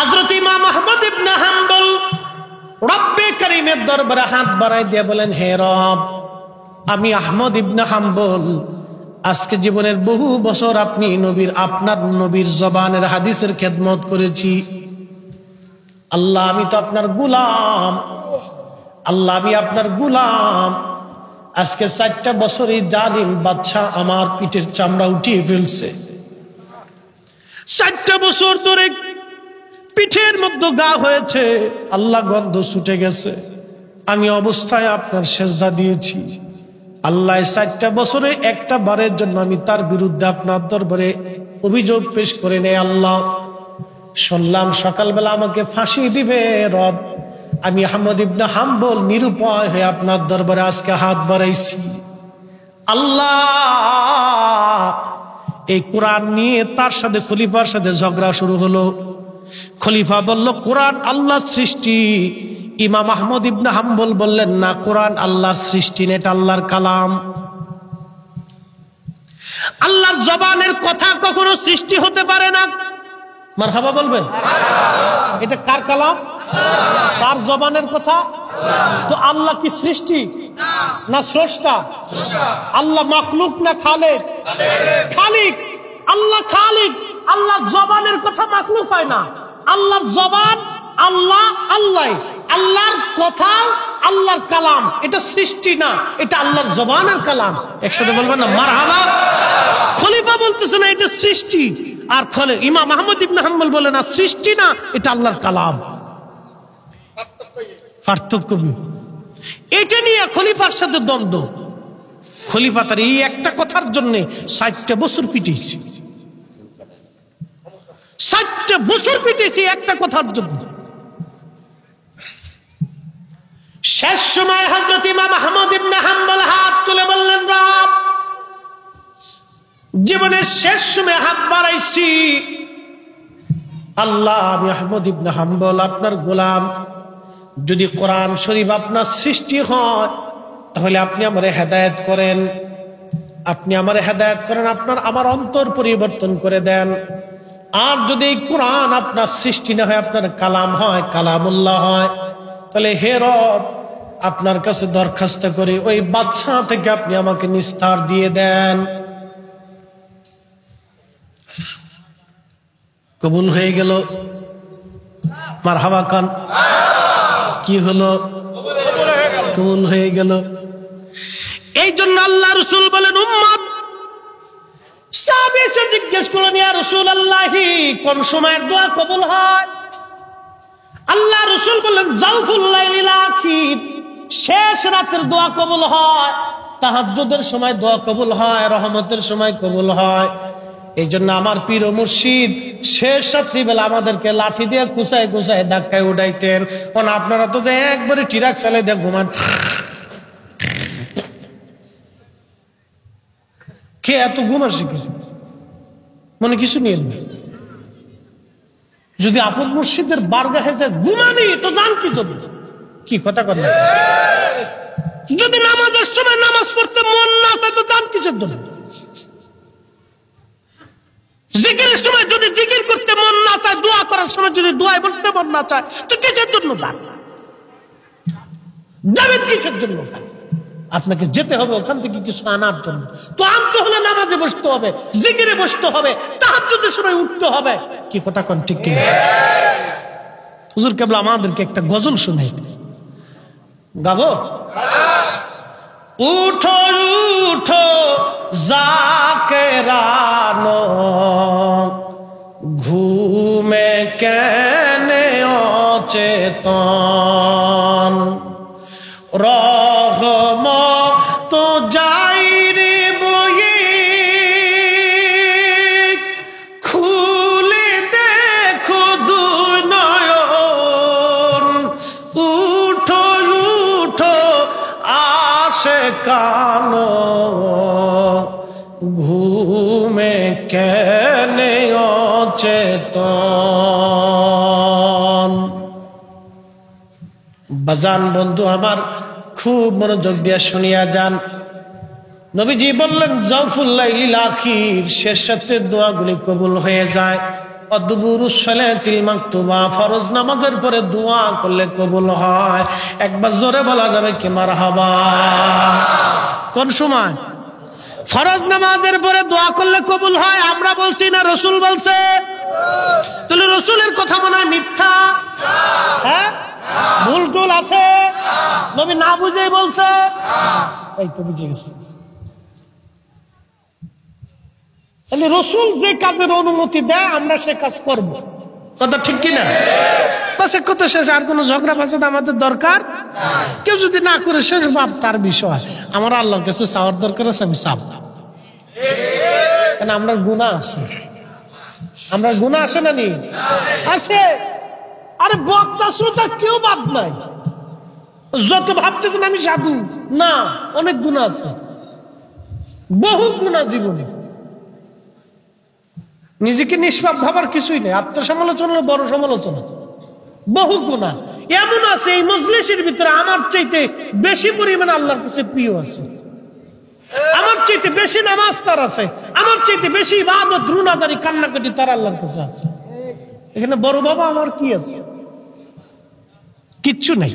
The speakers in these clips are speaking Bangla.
হযরত ইমাম আহমদ ইবনে হাম্বল রব্বে কারীমের দরবারে হাত বাড়ায় দিয়ে বলেন, হে রব, আমি আহমদ ইবনে হাম্বল আজকে জীবনের বহু বছর আপনার নবীর জবানের হাদিসের খেদমত করেছি। আল্লাহ, আমি তো আপনার গোলাম। আল্লাহ, আমি আপনার গোলাম। আজকে 4টা বছর এই জালিম বাদশা আমার পিঠের চামড়া উঠিয়ে ফেলছে। 4টা বছর ধরে পিঠের মধ্যে গা হয়েছে, আল্লাহ গন্ধ ছুটে গেছে। আমি অবস্থায় আপনার সেজদা দিয়েছি। আল্লাহ, 4টা বছরে একটা বারের জন্য আমি তার বিরুদ্ধে আপনার দরবারে অভিযোগ পেশ করে নেই। আল্লাহ, শুনলাম সকালবেলা আমাকে ফাঁসি দিবে। রব, আমি আহমদ ইবনে হাম্বল নিরুপায় হয়ে আপনার দরবারে আজকে হাত বাড়াইছি। আল্লাহ, এই কোরআন নিয়ে তার সাথে খলিফার সাথে ঝগড়া শুরু হলো। খলিফা বলল, কোরআন আল্লাহর সৃষ্টি। ইমাম আহমদ ইবনে হাম্বল বললেন, না, কোরআন আল্লাহর সৃষ্টি না, এটা আল্লাহর কালাম। আল্লাহর জবানের কথা কখনো সৃষ্টি হতে পারে না। মারহাবা বলবেন? এটা কার কালাম? কার জবানের কথা? তো আল্লাহ কি সৃষ্টি না স্রষ্টা? আল্লাহ মাখলুক না খালিক? খালিক। আল্লাহ খালিক। আল্লাহর জবানের কথা মাখলুক হয় না। আল্লাহর জবান আল্লাহ, আল্লাহ। আল্লাহর কথা আল্লাহর কালাম, এটা সৃষ্টি না, এটা আল্লাহর জবানের কালাম। একসাথে বলবেন না মারহাবা? খলিফা বলতেছে না এটা সৃষ্টি, আর ইমাম আহমদ ইবনে হাম্বল বলে না সৃষ্টি না, এটা আল্লাহর কালাম। পার্থক্য এটা নিয়ে খলিফার সাথে দ্বন্দ্ব। খলিফা তার এই একটা কথার জন্য 60টা বছর পিটিয়েছে। 60টা বছর পিটিয়েছে একটা কথার জন্য। শেষ সময় হযরত ইমাম আহমদ ইবনে হাম্বল হাত তুলে বললেন, রব, জীবনের শেষ সময় হাত বাড়াইছি। আল্লাহ, আমি আহমদ ইবনে হাম্বল আপনার গোলাম। যদি কোরআন শরীফ আপনার সৃষ্টি হয় তাহলে আপনি আমারে হেদায়েত করেন। আপনি আমারে হেদায়েত করেন, আমার অন্তর পরিবর্তন করে দেন। আর যদি এই কোরআন আপনার সৃষ্টি না হয়, আপনার কালাম হয়, কালামুল্লাহ হয়, তাহলে হে রব, আপনার কাছে দরখাস্ত করি ওই বাদশা থেকে আপনি আমাকে নিস্তার দিয়ে দেন। কবুল হয়ে গেল। মারহাবা খান। কি হলো? কবুল হয়ে গেল। এই জন্য আল্লাহ রাসূল বলেন, উম্মত সাহাবী এসে জিজ্ঞেস করলেন, ইয়া রাসূলুল্লাহ, কোন সময়ের দোয়া কবুল হয়? আল্লাহ রাসূল বললেন, জাওফুল লাইলিল আখির, শেষ রাতের দোয়া কবুল হয়, তাহাজ্জুদের সময় দোয়া কবুল হয়, রহমতের সময় কবুল হয়। এই জন্য আমার পীর ও মুর্শিদ শেষ রাত্রিবেলা আমাদেরকে লাঠি দিয়ে কুচায় কুচায় ধাক্কায় উঠাইতেন। আপনারা তো যে একবারে টিরাক চালাই দিয়ে ঘুমান, কে এত ঘুমা শিখে মনে কিছু নিয়ে নেই। যদি আপন মুর্শিদের বারগাহে যায় ঘুমানি তো জান কি জন্য? কি কথা করেন? যদি নামাজের সময় নামাজ পড়তে মন না চায় তো জান কিসের জন্য? জিকিরের সময় যদি জিকির করতে মন না চায়, দোয়া করার সময় যদি দোয়ায় বলতে মন না চায়, তো কিসের জন্য যাবেন? কিসের জন্য? আপনাকে যেতে হবে ওখান থেকে কিছু আনার জন্য। তো আনতে হলে নামাজে বসতে হবে, জিকিরে বসতে হবে, তাহাজ্জুদের সময় উঠতে হবে। কি কথা কোন ঠিক কিনা? হুজুর কেবল আমাদেরকে একটা গজল শোনাইতে গাবো। উঠো উঠো জাকেরানো, ঘুমে কেনে অচেতন, রহমত যাই রে বয়ে, খুলে দেখো দুই নয়ন। উঠো উঠো আশিকানো, ঘুমে কেনে অচেতন। বাজান বন্ধু আমার, খুব মনোযোগ দিয়ে শুনিয়া যান। নবীজি বললেন, জাওফুল লাইলিল আখির, শেষ রাতের দোয়াগুলি কবুল হয়ে যায়। অদবুরুস সালাতিল মাকতুবা, ফরজ নামাজের পরে দোয়া করলে কবুল হয়। একবার জোরে বলা যাবে কি মারহাবা? কোন সময়? ফরজ নামাজের পরে দোয়া করলে কবুল হয়। আমরা বলছি না, রাসূল বলছে। তাহলে রাসূলের কথা মনে হয় মিথ্যা? হ্যাঁ, ভুল টুল আছে? নবী না বুঝেই বলছে? এই তো বুঝে গেছে। তাহলে রাসূল যে কাজের অনুমতি দেয় আমরা সে কাজ করব, কথা ঠিক কিনা? সে কথা শেষ, আর কোনো ঝগড়া ফাসাদ আমাদের দরকার। কেউ যদি না করে শেষ, বাপ তার বিষয়। আমার আল্লাহর কাছে চাওয়ার দরকার আছে, আমি চাব। আমরা গুনাহ আছে, আমরা গুনাহ আছে না নি? আছে। আরে বক্তা শ্রোতা কেউ বাদ নাই। যত ভাবতেছেন আমি সাধু, না, অনেক গুনাহ আছে, বহু গুনাহ জীবনে। নিজেকে নিষ্পাপ ভাবার কিছুই নেই। আত্মসমালোচনা বড় সমালোচনা, বহু গুনাহ এমন আছে এই মজলিসের ভিতরে আমার চাইতে বেশি পরিমাণ আল্লাহর কাছে প্রিয় আছে, আমার চাইতে বেশি নামাজ তার আছে, আমার চাইতে বেশি ইবাদত রুনাদারি কান্নাকাটি তার আল্লাহর কাছে আছে। এখানে বড় বাবা আমার কি আছে? কিচ্ছু নেই।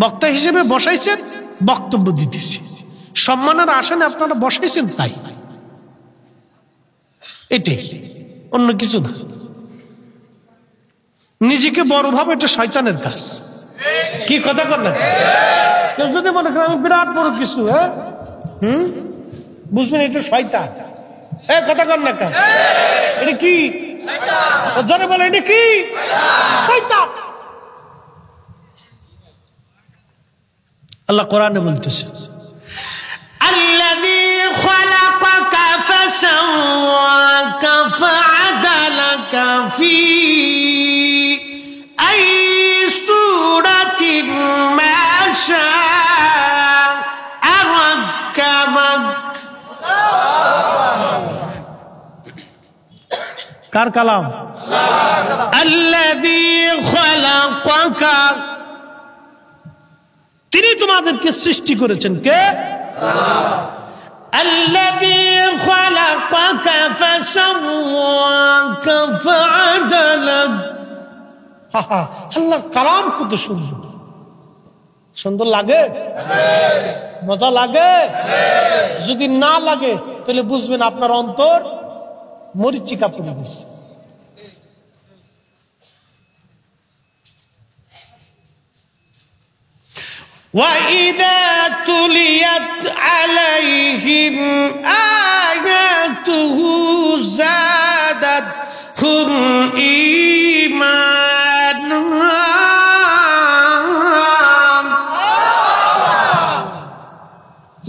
বক্তা হিসেবে বসাইছেন, বক্তব্য দিতেছি, সম্মানের আসনে আপনারা বসাইছেন, তাই এটাই, অন্য কিছু না। নিজেকে বড় ভাবে, এটা শয়তানের কাজ। কি কথা কর না? কেউ যদি মনে করেন বিরাট বড় কিছু, হ্যাঁ, বুঝবেন এটা শয়তান। কথা কর না কেন? এটা কি? জনে বলে এটা কি? শয়তান। আল্লাহ কোরআনে বলতেছে, আল্লাযী খালাকাকা ফাসাওয়াকা ফাআদালাকা ফি আই সূরাতিন মা শাআ রাক্কাবাক। কার কালাম? আল্লাযী খালাকাকা, তিনি তোমাদেরকে সৃষ্টি করেছেন। কে? আল্লাযী খালাকাকা ফাসাওয়াকা ফাআদালাক। আল্লাহর কালাম কত সুন্দর। সুন্দর লাগে? মজা লাগে? যদি না লাগে তাহলে বুঝবেন আপনার অন্তর মরিচিকা পড়ে গেছে। وَإِذَا تُلِيَتْ عَلَيْهِمْ آيَاتُهُ زَادَتْهُمْ إِيمَانًا।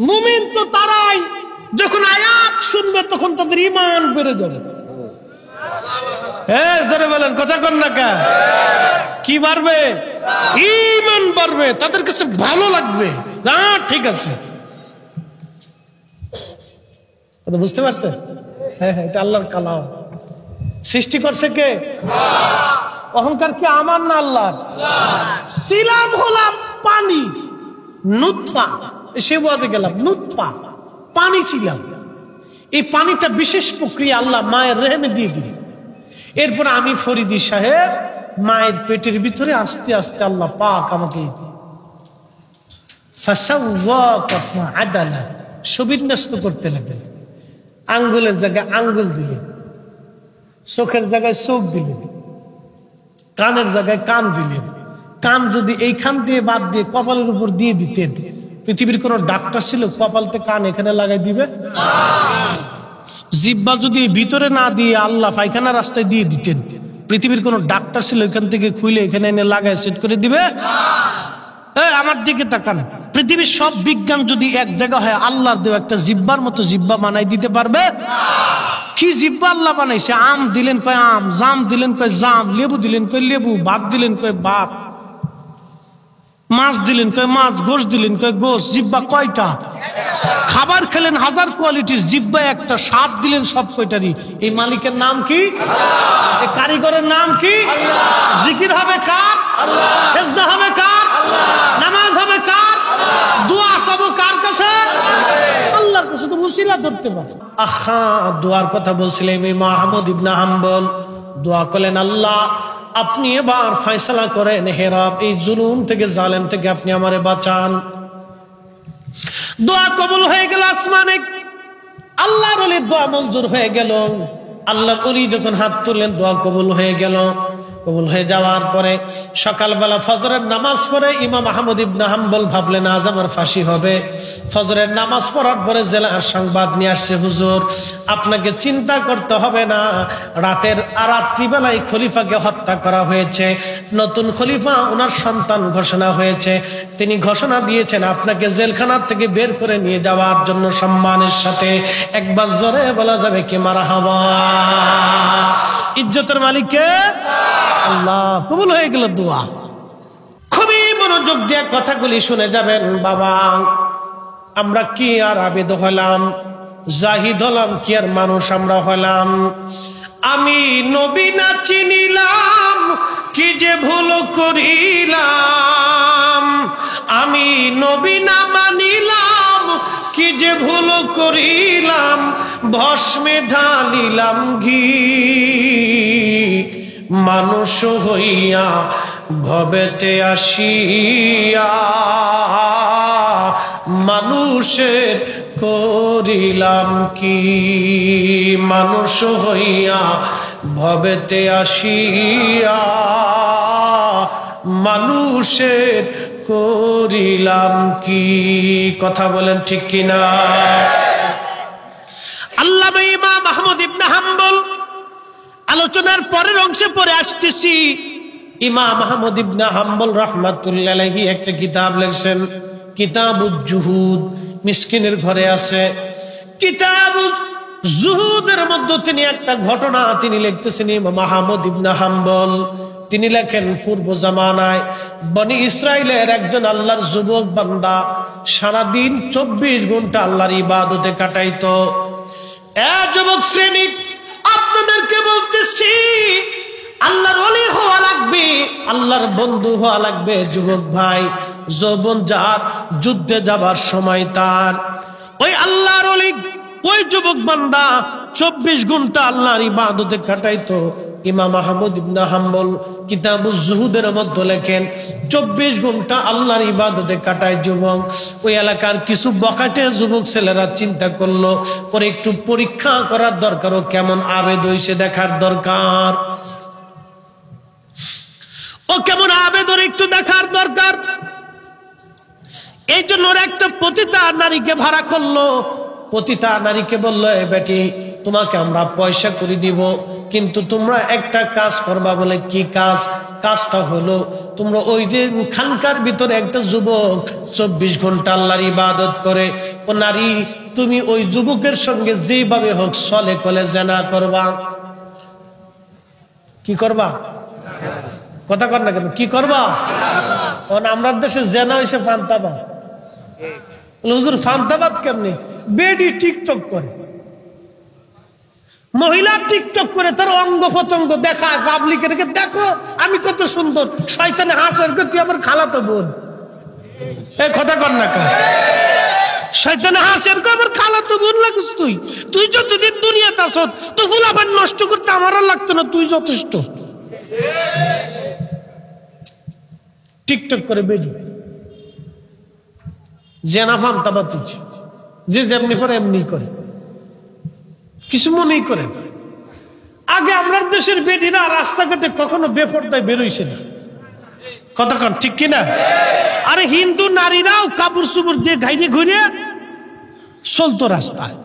মুমিন তো তারাই যখন আয়াত শুনবে তখন তাদের ঈমান বেড়ে যাবে। হ্যাঁ, জোরে বলেন, কথা কন না কা? কি বাড়বে? ঈমান বাড়বে, তাদের কাছে ভালো লাগবে। না, ঠিক আছে, বুঝতে পারছেন? হ্যাঁ, এটা আল্লাহর কালাম। সৃষ্টি করছে কে? অহংকার কি আমার না আল্লাহর? ছিলাম, হলাম পানি, নুতফা, সে বলতে গেলাম নুতফা, পানি ছিলাম। এই পানিটা বিশেষ প্রক্রিয়া আল্লাহ মায়ের রেহেমে দিয়ে দিল। এরপর আমি ফরিদি সাহেব মায়ের পেটের ভিতরে আস্তে আস্তে আল্লাহ পাক আমাকে সুবিন্যস্ত করতে লাগলেন। আঙ্গুলের জায়গায় আঙ্গুল দিলেন, চোখের জায়গায় চোখ দিলেন, কানের জায়গায় কান দিলেন। কান যদি এইখান দিয়ে বাদ দিয়ে কপালের উপর দিয়ে দিতেন, পৃথিবীর কোন ডাক্তার ছিল কপালতে কান এখানে লাগাই দিবে? জিহ্বা যদি ভিতরে না দিয়ে আল্লাহ পায়খানা রাস্তায় দিয়ে দিতেন, পৃথিবীর কোন ডাক্তার ছিল এখান থেকে খুলে এখানে এনে লাগায় সেট করে দিবে? আমার দিকে তাকান, পৃথিবীর সব বিজ্ঞান যদি এক জায়গা হয়, আল্লাহর দেওয়া একটা জিহ্বার মতো জিহ্বা বানাই দিতে পারবে? কি জিহ্বা আল্লাহ বানাইছে! আম দিলেন কয় আম, জাম দিলেন কয় জাম, লেবু দিলেন কয় লেবু, ভাত দিলেন কয় ভাত, মাছ দিলেন কয় মাছ, গোশ দিলেন কয় গোশ। জিহ্বা কয়টা? খাবার খেলেন হাজার কোয়ালিটির, জিহ্বা একটা। স্বাদ দিলেন সব কয়টারই। এই মালিকের নাম কি? এই কারিগরের নাম কি? জিকির হবে কার? সেজদা হবে কার? নামাজ হবে কার? দোয়া চাবো কার কাছে? আল্লাহর কাছে। তো উসিলা ধরতে পারে। আহা, দোয়ার কথা বলছিলাম। এই আহমদ ইবনে হাম্বল দোয়া করলেন, আল্লাহ আপনি এবার ফয়সালা করেন, হে রব এই জুলুম থেকে, জালেম থেকে আপনি আমারে বাঁচান। দোয়া কবুল হয়ে গেল আসমানে, আল্লাহর ওলির দোয়া মঞ্জুর হয়ে গেল। আল্লাহর ওলি যখন হাত তুললেন দোয়া কবুল হয়ে গেল। কবুল হয়ে যাওয়ার পরে সকালবেলা ফজরের নামাজ পড়ে ইমাম আহমদ ইবনে হাম্বল ভাবলেন আজ আমার ফাঁসি হবে। ফজরের নামাজ পড়ার পরে জেলার সংবাদ নিয়ে আসছে, হুজুর আপনাকে চিন্তা করতে হবে না, রাত্রিবেলায় খলিফাকে হত্যা করা হয়েছে, নতুন খলিফা ওনার সন্তান ঘোষণা হয়েছে, তিনি ঘোষণা দিয়েছেন আপনাকে জেলখানা থেকে বের করে নিয়ে যাওয়ার জন্য সম্মানের সাথে। একবার জোরে বলা যাবে কি মারহাবা? ইজ্জতের মালিককে আল্লাহ। কবুল হয়ে গেল দোয়া। খুবই মনোযোগ দিয়ে কথাগুলি শুনে যাবেন। বাবা আমরা কি আর আবেদ হলাম, জাহিদ হলাম, কি আর মানুষ আমরা হলাম? আমি নবী না চিনিলাম, কি যে ভুল করিলাম। আমি নবী না মানিলাম, কি যে ভুল করিলাম। ভস্মে ঢালিলাম ঘি, মানুষ হইয়া ভবেতে আসিয়া মানুষের করিলাম কি। মানুষ হইয়া ভবেতে আসিয়া মানুষের করিলাম কি। কথা বলেন ঠিক কিনা? আল্লামা ইমাম আহমদ ইবনে হাম্বল আলোচনার পরের অংশে পরে আসতেছি। ইমাম আহমদ ইবনে হাম্বল রাহমাতুল্লাহি আলাইহি একটা কিতাব লিখছেন, কিতাবুজ জুহুদ, মিসকিনের ঘরে আছে। কিতাবুজ জুহুদের মধ্যে তিনি একটা ঘটনা তিনি লিখতেছেন। ইমাম আহমদ ইবনে হাম্বল তিনি লেখেন, পূর্ব জামানায় বনি ইসরাইলের একজন আল্লাহর যুবক বান্দা সারাদিন 24 ঘন্টা আল্লাহর ইবাদতে কাটাইতো। যুবক শ্রেণী আপনাদেরকে বলতেছি, আল্লাহর ওলি হওয়া লাগবে, আল্লাহর বন্ধু হওয়া লাগবে। যুবক ভাই, যৌবন যার, যুদ্ধে যাবার সময় তার। ওই আল্লাহর ওলি, ওই যুবক বান্দা 24 ঘন্টা আল্লাহর ইবাদতে কাটাইতো। ইমাম আহমদ ইবনে হাম্বল কিতাবুজ জুহুদের মধ্যে লেখেন, 24 ঘন্টা আল্লাহর ইবাদতে কাটায় যুবক। ওই এলাকার কিছু বখাটে যুবক ছেলেরা চিন্তা করলো, ওর একটু পরীক্ষা করার দরকার, ও কেমন আবেদ হইছে দেখার দরকার, ও কেমন আবেদ ওর একটু দেখার দরকার। এই জন্য ওর একটা পতিতা নারীকে ভাড়া করলো। পতিতা নারীকে বললো, এ বেটি তোমাকে আমরা পয়সা করে দিব, কিন্তু তোমরা একটা কাজ করবা। বলে কি কাজ? কাজটা হলো তোমরা ওই যে খানকার ভিতরে একটা যুবক 24 ঘন্টা আল্লাহর ইবাদত করে, ও নারী তুমি ওই যুবকের সঙ্গে যেভাবে হোক চলে কলে জেনা করবা। কি করবা? কথা কর না কেন? কি করবা? আমরা দেশে জেনা হয়েছে ফান্তাবাদ। হুজুর ফান্তাবাদ কেমনি? বেডি টিকটক করে, মহিলা টিকটক করে তার অঙ্গ প্রত্যঙ্গ দেখায় পাবলিকের, দেখো আমি কত সুন্দর, শয়তানে হাসের তুই আমার খালাতো বোন। এই কথা কর না কেন? শয়তানে হাসের আমার খালাতো বোন লাগিস তুই। তুই যতদিন দুনিয়াতে আসত তো ফুলাফান নষ্ট করতে আমারও লাগতো না, তুই যথেষ্ট। টিকটক করে বেডি জেনা ফান্তাবাদ তুই, যে যেমনি করে এমনি করে, কিছু মনেই করে। আগে আমরা দেশের বেডিরা রাস্তাঘাটে কখনো বেপরদায় বেরোইছে না। কতক্ষণ ঠিক কিনা? আরে হিন্দু নারীরাও কাপড় চুপড় দিয়ে ঘাইরে ঘুরে চলতো রাস্তায়।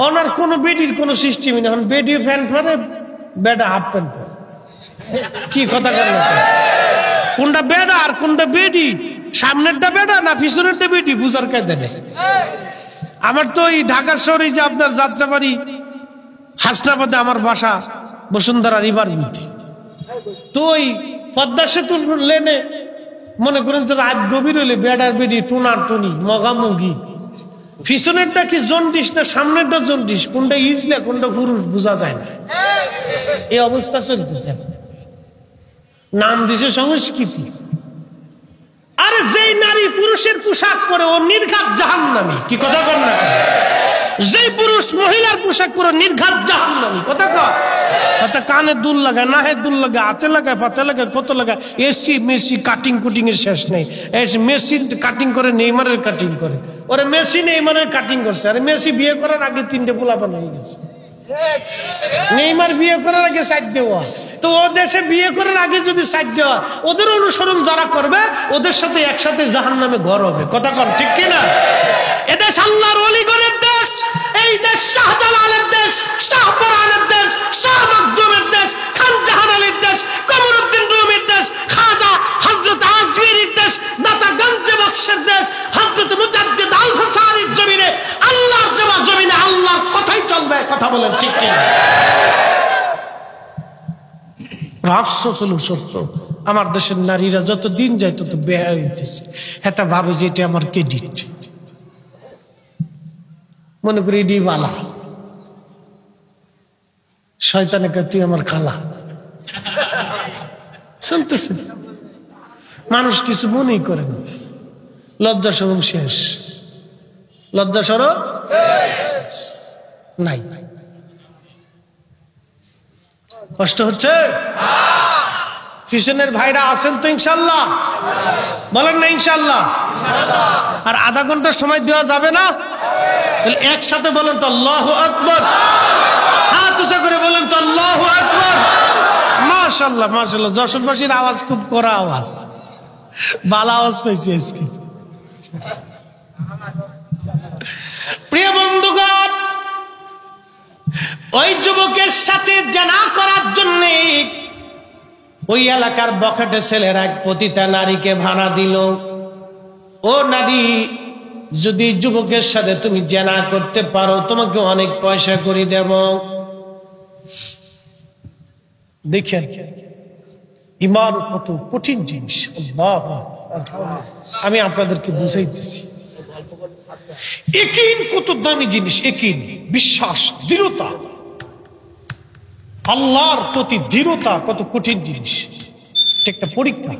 ওনার কোন বেডির কোন সিস্টেমই না। বেডি প্যান্ট পরে, বেডা হাফ প্যান্ট পরে। কি কথা বলেন? কোনটা বেডা আর কোনটা বেডি? সামনেরটা বেডা না পিছনেরটা বেডি? বুঝার কায়দা নেই। আমার তো এই ঢাকা শহরে যে আপনার যাত্রাবাড়ি হাসনাবাদে আমার বাসা, বসুন্ধরা রিভার ভিউতে, তো ওই পদ্মা সেতুর লেনে মনে করেন যে রাত গভীর হইলে বেডার বেডি টুনার টুনি মগামগি, পিছনেরটা কি জন্ডিস না সামনেরটা জন্ডিস, কোনটা ইজলে কোনটা পুরুষ বোঝা যায় না। এই অবস্থা চলতেছে। নাম দিছে সংস্কৃতি। আরে যেই নারী পুরুষের পোশাক পরে ও নির্ঘাত জাহান্নামী। কি কথা বল না? যে পুরুষ মহিলার পোশাক পুরো নির্ঘাত জাহান্নামী। কথা কয় কথা কানে দুল লাগায়, নাহে দুল লাগায়, হাতে লাগায়, পাতে লাগায়, কত লাগায়, এসি মেসি কাটিং কুটিং এর শেষ নেই। মেসি কাটিং করে, নেইমারের কাটিং করে। ওরে মেসি নেইমারের কাটিং করছে। আরে মেসি বিয়ে করার আগে 3টে পোলাপান হয়ে গেছে। নেইমার বিয়ে করার আগে সাইড দেওয়া। তো ও দেশে বিয়ে করার আগে যদি সাইড দেওয়া, ওদের অনুসরণ যারা করবে ওদের সাথে একসাথে জাহান্নামে ঘর হবে। কথা কর ঠিক কিনা? এদেশ আল্লাহর ওলিগণের দেশ। এই দেশ শাহজালালের দেশ, শাহপরানের দেশ, শাহ মাকদুমের দেশ, খান জাহান আলীর দেশ, কমরউদ্দিন রুমির দেশ, খাজা হযরত আজমিরির দেশ, দাতা গঞ্জে বক্সের দেশ, হযরত মুজাদ্দিদ আল-ফাসারির জমিনে, আল্লাহর দেওয়া জমিনে আল্লাহর কথাই চলবে। কথা বলেন ঠিক কিনা? আফসোস হলো সত্য, আমার দেশের নারীরা যত দিন যায় তত বেহায়া হইতেছে। হেতা ভাবে যে এটা আমার ক্রেডিট, মনে করি এটি বালা। শয়তানে কয় তুই আমার খালা। শুনতেছেন? মানুষ কিছু মনেই করে না। লজ্জা শরম শেষ, লজ্জা শরম নাই। কষ্ট হচ্ছে? কিশনের ভাইরা আছেন তো ইনশাল্লাহ? বলেন না ইনশাল্লাহ। আর আধা ঘন্টা সময় দেওয়া যাবে না? একসাথে বলেন তো আল্লাহু আকবার। হাত উঁচা করে বলেন তো আল্লাহু আকবার। মাশাআল্লাহ মাশাআল্লাহ। যশোরবাসীর আওয়াজ খুব কড়া আওয়াজ, ভালো আওয়াজ পাইছি আজকে। প্রিয় বন্ধুগণ, ওই যুবকের সাথে জেনা করার জন্য ওই এলাকার বখাটে ছেলেরা এক পতিতা নারীকে ভাড়া দিল। ও নারী, যদি যুবকের সাথে তুমি জেনা করতে পারো তোমাকে অনেক পয়সা করে দেব। দেখেন ঈমান কত কঠিন জিনিস। আল্লাহু আকবার। আমি আপনাদেরকে বুঝাইতেছি ইয়াকিন কত দামি জিনিস। ইয়াকিন, বিশ্বাস, দৃঢ়তা, আল্লাহর প্রতি দৃঢ়তা কত কঠিন জিনিস। একটা পরীক্ষা।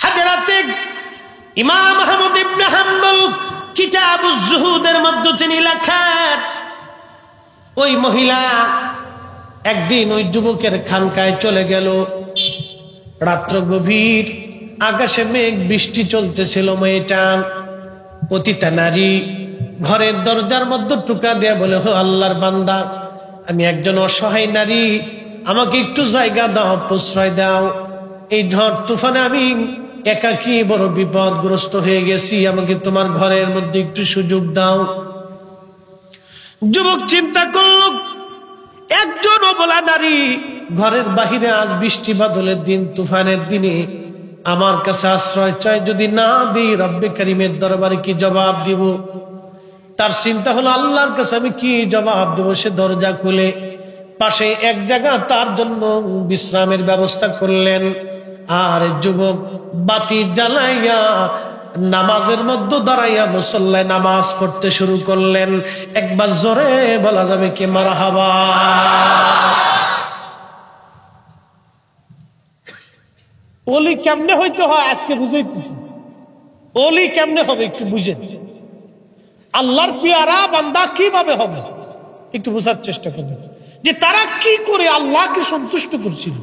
হাজরাতে ইমাম আহমদ ইবনে হাম্বল কিতাবুজ জুহুদের মধ্যে তিনি লেখেন, ওই মহিলা একদিন ওই যুবকের খানকায় চলে গেল। রাত্র গভীর, আকাশে মেঘ, বৃষ্টি চলতেছিল। মেয়েটা পতিতা নারী ঘরের দরজার মধ্যে টুকা দেয়া বলে, হো আল্লাহর বান্দা, আমি একজন অসহায় নারী, আমাকে একটু জায়গা দাও, প্রশ্রয় দাও। এই ঝড় তুফানে আমি একাকী বড় বিপদগ্রস্ত হয়ে গেছি, আমাকে তোমার ঘরের মধ্যে একটু সুযোগ দাও। যুবক চিন্তা করল, একজন অবলা নারী ঘরের বাহিরে, আজ বৃষ্টি বাদলের দিন, তুফানের দিনে আমার কাছে আশ্রয় চাই, যদি না দিই রব্বে কারিমের দরবারে কি জবাব দিব? তার চিন্তা হলো আল্লাহর কাছে আমি কি জবাব দেব। সে দরজা খুলে পাশে এক জায়গা তার জন্য বিশ্রামের ব্যবস্থা করলেন। আর যুবক বাতি জ্বালাইয়া নামাজের মধ্যে দাঁড়াইয়া মুসল্লায় নামাজ পড়তে শুরু করলেন। একবার জোরে বলা যাবে কি মারহাবা? ওলি কেমনে হইতে হয় আজকে বুঝাইতেছি। ওলি কেমনে হবে একটু বুঝেন। আল্লাহর পেয়ারা বান্দা কিভাবে হবে একটু বোঝার চেষ্টা করবেন, যে তারা কি করে আল্লাহকে সন্তুষ্ট করছিল।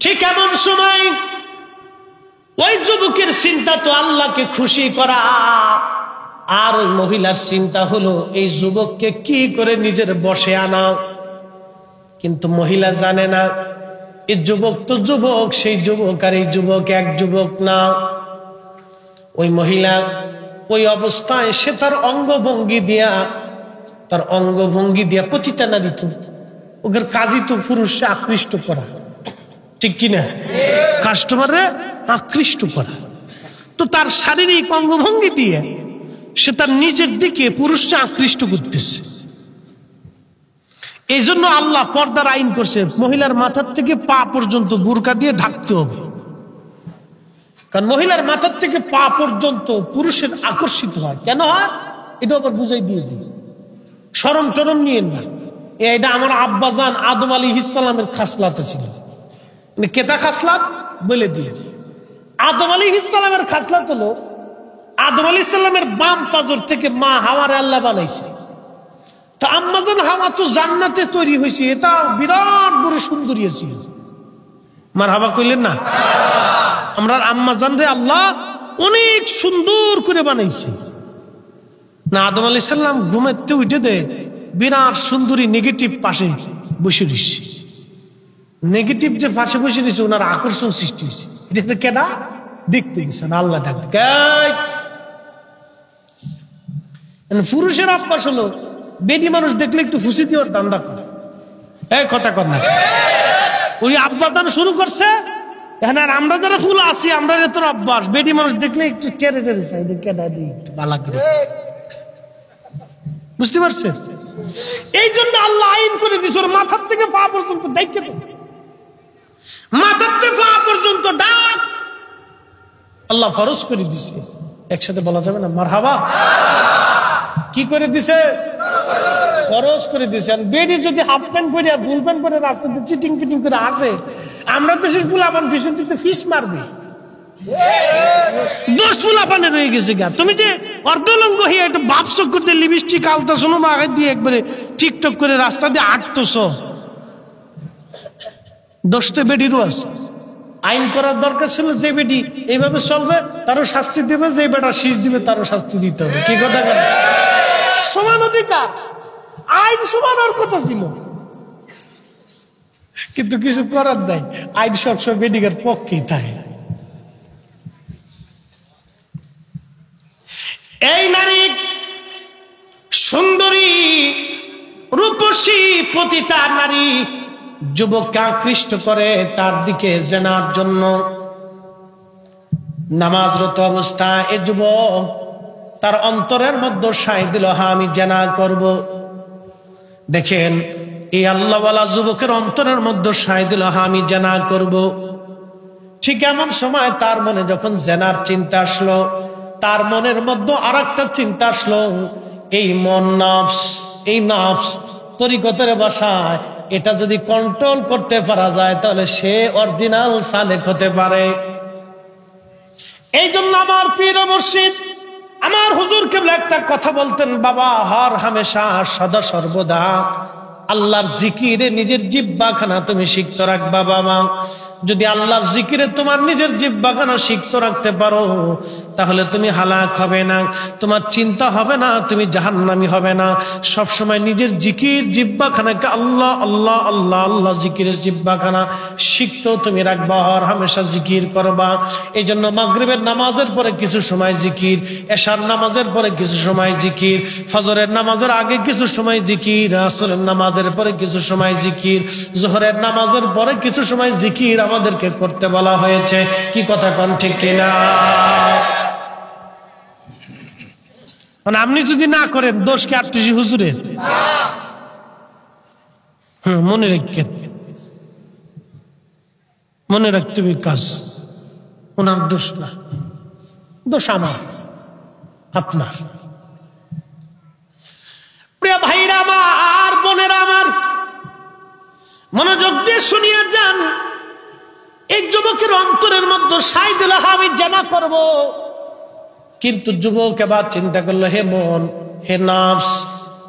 ঠিক এমন সময় ওই যুবকের চিন্তা তো আল্লাহকে খুশি করা, আর ওই মহিলার চিন্তা হলো এই যুবককে কি করে নিজের বশে আনা। কিন্তু মহিলা জানে না এই যুবক তো যুবক, সেই যুবক আর এই যুবক এক যুবক না। ওই মহিলা ওই অবস্থায় সে তার অঙ্গভঙ্গি দিয়া প্রতিটা নারী তো ওদের কাজই তো পুরুষকে আকৃষ্ট করা, ঠিক কিনা? কাস্টমারে আকৃষ্ট করা। তো তার শারীরিক অঙ্গভঙ্গি দিয়ে সে তার নিজের দিকে পুরুষকে আকৃষ্ট করতেছে। এই জন্য আল্লাহ পর্দার আইন করছে, মহিলার মাথার থেকে পা পর্যন্ত বুরকা দিয়ে ঢাকতে হবে। কারণ মহিলার মাথার থেকে পা পর্যন্ত পুরুষের আকর্ষিত হয়। কেন হয় এটা আবার বুঝাই দিয়েছে। শরম টরম নিয়েন না, এটা আমার আব্বাজান আদম আলাইহিস সালামের খাসলাতে ছিল। কেতা খাসলাত বলে দিয়েছে। আদম আলাইহিস সালামের খাসলাত হলো আদম আলাইহিস সালামের বাম পাজর থেকে মা হাওয়ারে আল্লাহ বানাইছে। তো আম্মাজান হাওয়া তো জান্নাতে তৈরি হয়েছে, এটা বিরাট বড় সুন্দরী ছিল। মারহাবা কইলেন না? আমরা আম্মাজান রে আল্লাহ অনেক সুন্দর করে বানাইছে না। আদম আলাইহিস সালাম ঘুমাতে উঠে দে বিরাট সুন্দরী নেগেটিভ পাশে বসে রয়েছে। নেগেটিভ যে পাশে বসে রয়েছে ওনার আকর্ষণ সৃষ্টি হয়েছে। এটা কেনা দেখতে গেছেন আল্লাহ ডাকতে। পুরুষের অভ্যাস হলো বেডি মানুষ দেখলে একটু ফুসি দেওয়ার ধান্দা করে। এই কথা কর না, ওই আব্বাদান শুরু করছে। এখানে আর আমরা যারা ফুল আছি আমরা তোর অভ্যাস বেডি মানুষ দেখলে একটু টেরে টেরে চাই কেনা দিই একটু বালা করে। বুঝতে পারছেন? এই জন্য আল্লাহ আইন করে দিছে ওর মাথার থেকে পা পর্যন্ত ডাইকে দেয়, মাথার থেকে পা পর্যন্ত ডাক আল্লাহ ফরজ করে দিছে। একসাথে বলা যাবে না মারহাবা? কি করে দিছে? ফরজ করে দিছে। বেডি যদি হাফ প্যান্ট পরে আর ফুল প্যান্ট পরে রাস্তাতে চিটিং পিটিং করে আসে, আমরা দেশের ফুলাপান পিছন থেকে ফিস মারবে। দোষ ফুলাপানে রয়ে গেছে গা। তুমি যে অর্ধলঙ্গ হয়ে একটু বাপসক করতে লিপস্টিক আলতা শোনো আগে দিয়ে একবারে টিকটক করে রাস্তা দিয়ে আটতোছ, দোষ তো বেডিরও আছে। আইন করার দরকার ছিল যে বেটি এইভাবে চলবে তারও শাস্তি দেবে, যে বেটা শীষ দিবে তারও শাস্তি দিতে হবে। কি কথা বলে? সমান অধিকার, আইন সমান হওয়ার কথা ছিল, কিন্তু কিছু করার নাই। আইন সবসময় বেডিকার পক্ষেই থাকে। এই নারী সুন্দরী রূপসী পতিতা নারী যুবককে আকৃষ্ট করে তার দিকে জেনার জন্য। নামাজরত অবস্থায় এই যুবক তার অন্তরের মধ্যে সাই দিল, হ্যাঁ আমি জেনা করব। দেখেন এই আল্লাহওয়ালা যুবকের অন্তরের মধ্যে সাই দিল, হ্যাঁ আমি জেনা করব। ঠিক এমন সময় তার মনে যখন জেনার চিন্তা আসলো, তার মনের মধ্যে আর একটা চিন্তা আসলো, এই মন নফস, এই নফস তরিকতের ভাষায় এটা যদি কন্ট্রোল করতে পারা যায় তাহলে সে অরিজিনাল সালেক হতে পারে। এই জন্য আমার পীর মুর্শিদ আমার হুজুর কেবল একটা কথা বলতেন, বাবা হর হামেশা সদা সর্বদা আল্লাহর জিকিরে নিজের জিহ্বাখানা তুমি সিক্ত রাখবা। বাবা যদি আল্লাহর জিকিরে তোমার নিজের জিহ্বাখানা সিক্ত রাখতে পারো তাহলে তুমি হালাক হবে না, তোমার চিন্তা হবে না, তুমি জাহান্নামী হবে না। সবসময় নিজের জিকির জিহ্বাখানাকে আল্লাহ আল্লাহ আল্লাহ আল্লাহ জিকিরের জিহ্বাখানা সিক্ত তুমি রাখবা, আর হামেশা জিকির করবা। এই জন্য মাগরিবের নামাজের পরে কিছু সময় জিকির, এশার নামাজের পরে কিছু সময় জিকির, ফজরের নামাজের আগে কিছু সময় জিকির, আসরের নামাজের পরে কিছু সময় জিকির, জোহরের নামাজের পরে কিছু সময় জিকির আমাদেরকে করতে বলা হয়েছে। কি কথা কোন ঠিক কিনা? মানে আপনি যদি না করেন দোষ কি আটত্রিশ হুজুরের? মনে রাখেন, মনে রাখতে হবে কাজ ওনার দোষ না, দোষ আমার আপনার। প্রিয় ভাইরা আমার, বোনেরা আমার, মনোযোগ দিয়ে শুনিয়া যান। এই যুবকের অন্তরের মধ্যে সাই দিল, আমি জানা করব। কিন্তু যুবক এবার চিন্তা করলো, হে মন, হে নফস,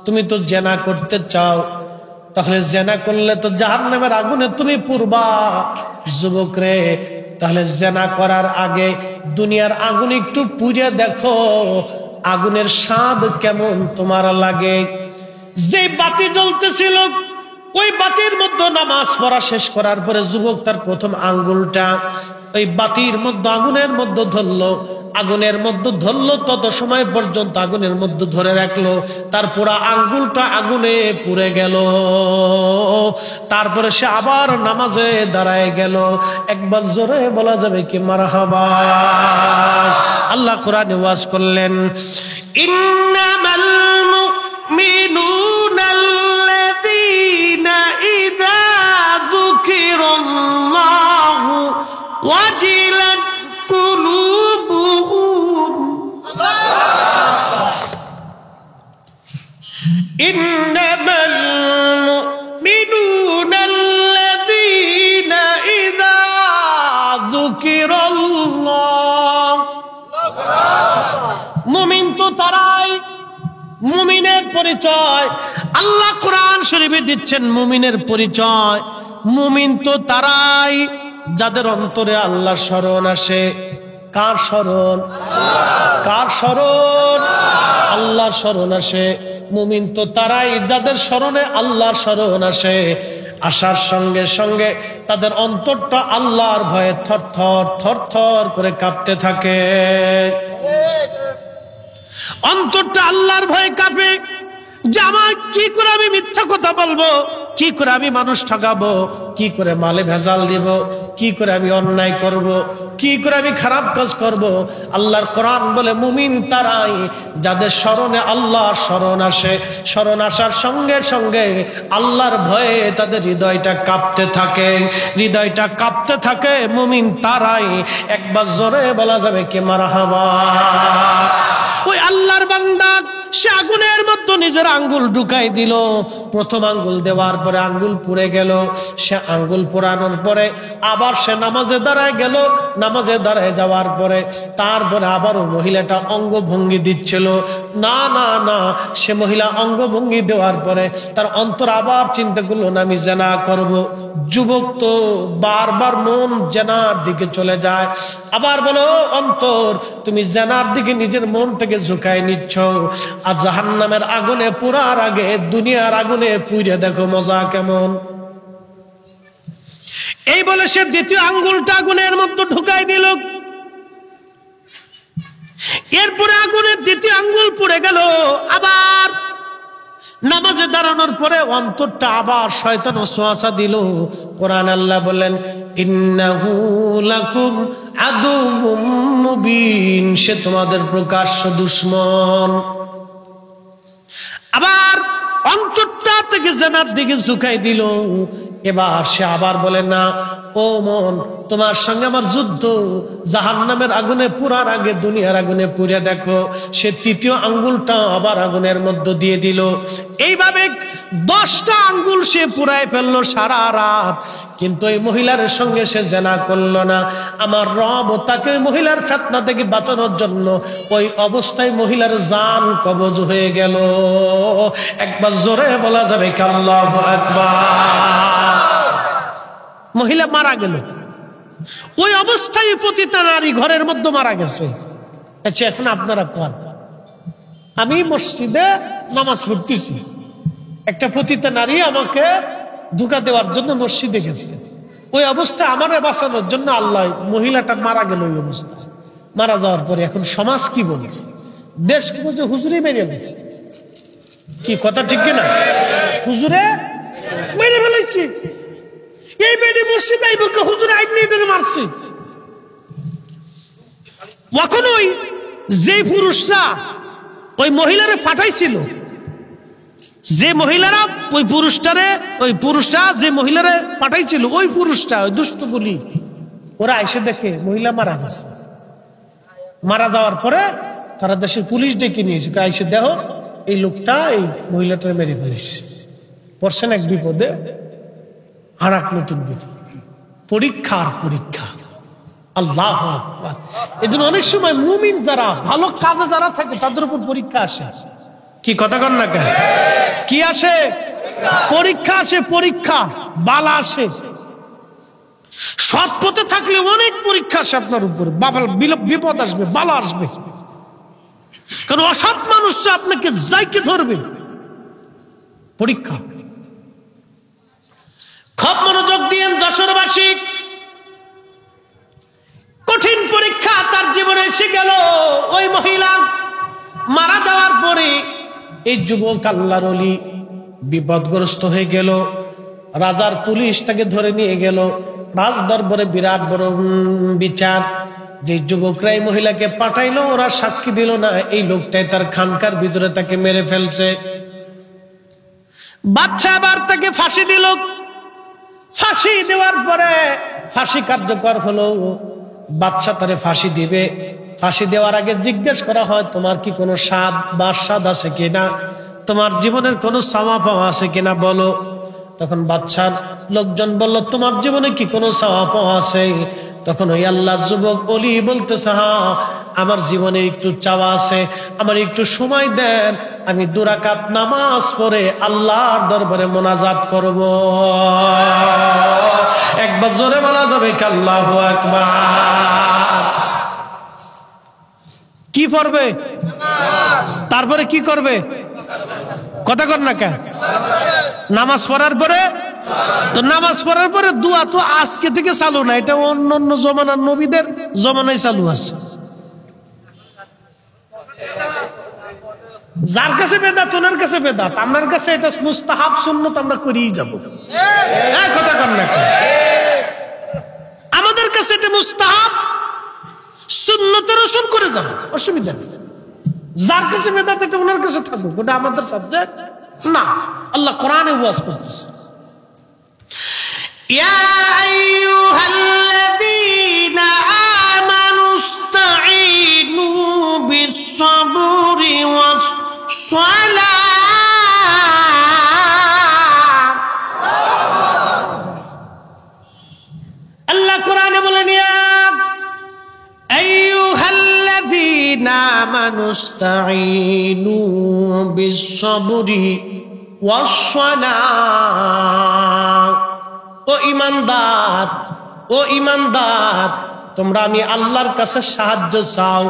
তুমি তো জেনা করতে চাও, তাহলে জেনা করলে তো জাহান্নামের আগুনে তুমি পুরবা। যুবক রে, তাহলে জেনা করার আগে দুনিয়ার আগুন একটু পুড়ে দেখো, আগুনের স্বাদ কেমন তোমার লাগে। যে বাতি জ্বলতেছিল ওই বাতির মধ্যে নামাজ পড়া শেষ করার পরে যুবক তার প্রথম আঙ্গুলটা ওই বাতির মধ্যে আগুনের মধ্যে ধরলো, আগুনের মধ্যে ধরলো, তত সময় পর্যন্ত আগুনের মধ্যে ধরে রাখলো, তার পুরা আঙ্গুলটা আগুনে পুড়ে গেল। তারপরে সে আবার নামাজে দাঁড়ায় গেল। একবার জোরে বলা যাবে কি মারহাবা? আল্লাহ কোরআনে ওয়াজ করলেন, ইন্নামাল মুমিনুনাল্লাযীনা ইযা যুকিরাল্লাহু ওয়াজিলাত কুলুবুহুম। ইন্নামাল মুমিনুনাল্লাযীনা ইযা যুকিরাল্লাহু তারাই মুমিনের পরিচয়। আল্লাহ কোরআন শরীফে দিচ্ছেন মুমিনের পরিচয়। মুমিন তো তারাই যাদের অন্তরে আল্লাহর স্মরণ আসে। কার স্মরণ? কার স্মরণ? আল্লাহর স্মরণ আসে। মুমিন তো তারাই যাদের স্মরণে আল্লাহর স্মরণ আসে। আসার সঙ্গে সঙ্গে তাদের অন্তরটা আল্লাহর ভয়ে থরথর থরথর করে কাঁপতে থাকে। অন্তরটা আল্লাহর ভয়ে কাঁপে যে আমার কি করে আমি মিথ্যা কথা বলবো, কি করে আমি মানুষ ঠকাবো, কি করে মালে ভেজাল দিব, কি করে আমি অন্যায় করব, কি করে আমি খারাপ কাজ করব। আল্লাহর কোরআন বলে মুমিন তারাই যাদের স্মরণে আল্লাহর স্মরণ আসে। স্মরণ আসার সঙ্গে সঙ্গে আল্লাহর ভয়ে তাদের হৃদয়টা কাঁপতে থাকে। হৃদয়টা কাঁপতে থাকে মুমিন তারাই। একবার জোরে বলা যাবে কি মারহাবা। ওই আল্লাহর বান্দা সে আগুনের মধ্যে নিজের আঙ্গুল ঢুকাই দিল। প্রথম আঙ্গুল দেওয়ার পরে আঙ্গুল পুড়ে গেল। সে আঙ্গুল পোড়ানোর পরে আবার সে নামাজে দাঁড়ায় গেল। নামাজে দাঁড়ায় যাওয়ার পরে তারপরে আবারও মহিলাটা অঙ্গভঙ্গি দিচ্ছিল। না না না, সে মহিলা অঙ্গভঙ্গি দেওয়ার পরে তার অন্তর আবার চিন্তা করলো না আমি জেনা করব। যুবক তো বারবার মন জেনার দিকে চলে যায়। আবার বলো অন্তর, তুমি জেনার দিকে নিজের মনটাকে ঝুঁকায় নিচ্ছ। আর জাহান্নামের আগুনে পুরার আগে দুনিয়ার আগুনে পুড়ে দেখো মজা কেমন। এই বলে সে দ্বিতীয় আঙ্গুলটা আগুনের মধ্যে ঢুকাই দিল। এরপরে আগুনের দ্বিতীয় আঙ্গুল পুড়ে গেল। আবার নামাজে দাঁড়ানোর পরে অন্তরটা আবার শয়তান ওয়াসওয়াসা দিল। কোরআন আল্লাহ বলেন ইন্নাহু লাকুম আদুউম মুবিন, সে তোমাদের প্রকাশ্য দুশমন। আবার অন্তরটা থেকে জানার দিকে ঝুঁকাই দিল। এবার সে আবার বলে না ও মন, তোমার সঙ্গে আমার যুদ্ধ। জাহান্নামের আগুনে পুরার আগে দুনিয়ার আগুনে পুড়ে দেখো। সে তৃতীয় আঙ্গুলটা আবার আগুনের মধ্যে দিয়ে দিল। এইভাবে 10টা আঙ্গুল সে পুরায় ফেললো সারা রাত। কিন্তু এই মহিলার সঙ্গে সে জেনা করলো না। আমার রব তাকে ওই মহিলার ফিতনা থেকে বাঁচানোর জন্য ওই অবস্থায় মহিলার জান কবজ হয়ে গেল। একবার জোরে বলা যাবে কি আল্লাহু আকবার। মহিলা মারা গেল। ওই অবস্থায় পতিতা নারী ঘরের মধ্যে মারা গেছে। আচ্ছা, এখন আপনারা কোন, আমি মসজিদে নামাজ পড়তেছি, একটা পতিতা নারী আমাকে ধোঁকা দেওয়ার জন্য মসজিদে গেছে। ওই অবস্থায় আমারে বাঁচানোর জন্য আল্লাহ মহিলাটা মারা গেল। ওই অবস্থায় মারা যাওয়ার পরে এখন সমাজ কি বলে? দেশ কি বলছে? হুজুরে মেরে গেছে। কি কথা ঠিক কিনা? হুজুরে মেরে ফেলেছি। এই বেডি মসজিদ আইব কে? হুজুরে আইন নিয়ে ধরে মারছে। কখনোই যে পুরুষরা ওই মহিলারে ফাটাইছিল, যে মহিলারা ওই পুরুষটা যে মহিলারে পাঠাইছিল, ওই পুরুষটা ওই দুষ্ট বলি, ওরা এসে দেখে মহিলা মারা গেছে। মারা যাওয়ার পরে তারা দেশের পুলিশ ডেকে নিয়েছে। এসে দেখো এই লোকটা এই মহিলাটা মেরে ফেলেছে। পড়ছেন এক বিপদে আর এক নতুন বিপদ। পরীক্ষার পরীক্ষা। আল্লাহু আকবার। এজন্য অনেক সময় মুমিন যারা ভালো কাজে যারা থাকে তাদের উপর পরীক্ষা আসে। কি কথা কন না কেন? কি আসে? পরীক্ষা আসে। পরীক্ষা বালা আসে। সৎ পথে থাকলে অনেক পরীক্ষা আসে আপনার উপরে। বিপদ আসবে, বালা আসবে। কারণ অসৎ মানুষ আপনাকে যাইকে ধরবে। পরীক্ষা। খুব মনোযোগ দিয়ে যশোরবাসী, কঠিন পরীক্ষা তার জীবনে এসে গেল। ওই মহিলা মারা যাওয়ার পরে এই যুবক আল্লাহর ওলি বিপদগ্রস্ত হয়ে গেল। রাজার পুলিশ তাকে ধরে নিয়ে গেল। রাজ দরবারে বিরাট বড় বিচার। যে যুবকরা এই মহিলাকে পাঠাইলো ওরা সাক্ষী দিল না এই লোকটাই তার খানকার ভিতরে তাকে মেরে ফেলছে। বাদশা আবার তাকে ফাঁসি দিল। ফাঁসি দেওয়ার পরে ফাঁসি কার্যকর হলো। বাদশা তারে ফাঁসি দিবে। ফাঁসি দেওয়ার আগে জিজ্ঞেস করা হয় তোমার কি কোনো স্বাদ আছে কিনা, তোমার জীবনের কোনো চাওয়া পাওয়া আছে কিনা বলো। তখন বাদশার লোকজন বলল তোমার জীবনে কি কোনো চাওয়া পাওয়া আছে? তখন ওই আল্লাহর যুবক ওলি বলতেছে হ্যাঁ, আমার জীবনে একটু চাওয়া আছে, আমার একটু সময় দেন, আমি 2 রাকাত নামাজ পড়ে আল্লাহর দরবারে মোনাজাত করব। একবার জোরে বলা যাবে কি আল্লাহু আকবার? কি পড়বে? তারপরে কি করবে? কথা কর না কেন? নামাজ পড়ার পরে তো, নামাজ পড়ার পরে দোয়া তো আজকে থেকে চালু না, এটা অন্য অন্য জমানার নবীদের জমানায় চালু আছে। যার কাছে বেদাত ওনার কাছে বেদাত, আমার কাছে এটা মুস্তাহাব সুন্নত, আমরা করেই যাব। কথা কর না কেন? আমাদের কাছে এটা মুস্তাহাব সুন্নতের রসুল করে যাব, অসুবিধা নেই। যার কাছে বেদাত এটা ওনার কাছে থাকুক, ওটা আমাদের সাবজেক্ট না। আল্লাহ কোরআনে ওয়াজ করতেছে, ইয়া আইয়ুহাল্লাযীনা আমানুস্তাঈনু বিস-সাবরি ওয়াস-সালাহ। আল্লাহ কোরআনে বলেন, ইয়া আইয়ুহাল্লাযীনা আমানুস্তাঈনু বিস-সাবরি ওয়াস-সালাহ। ও ঈমানদার, ও ঈমানদার, তোমরা আমি আল্লাহর কাছে সাহায্য চাও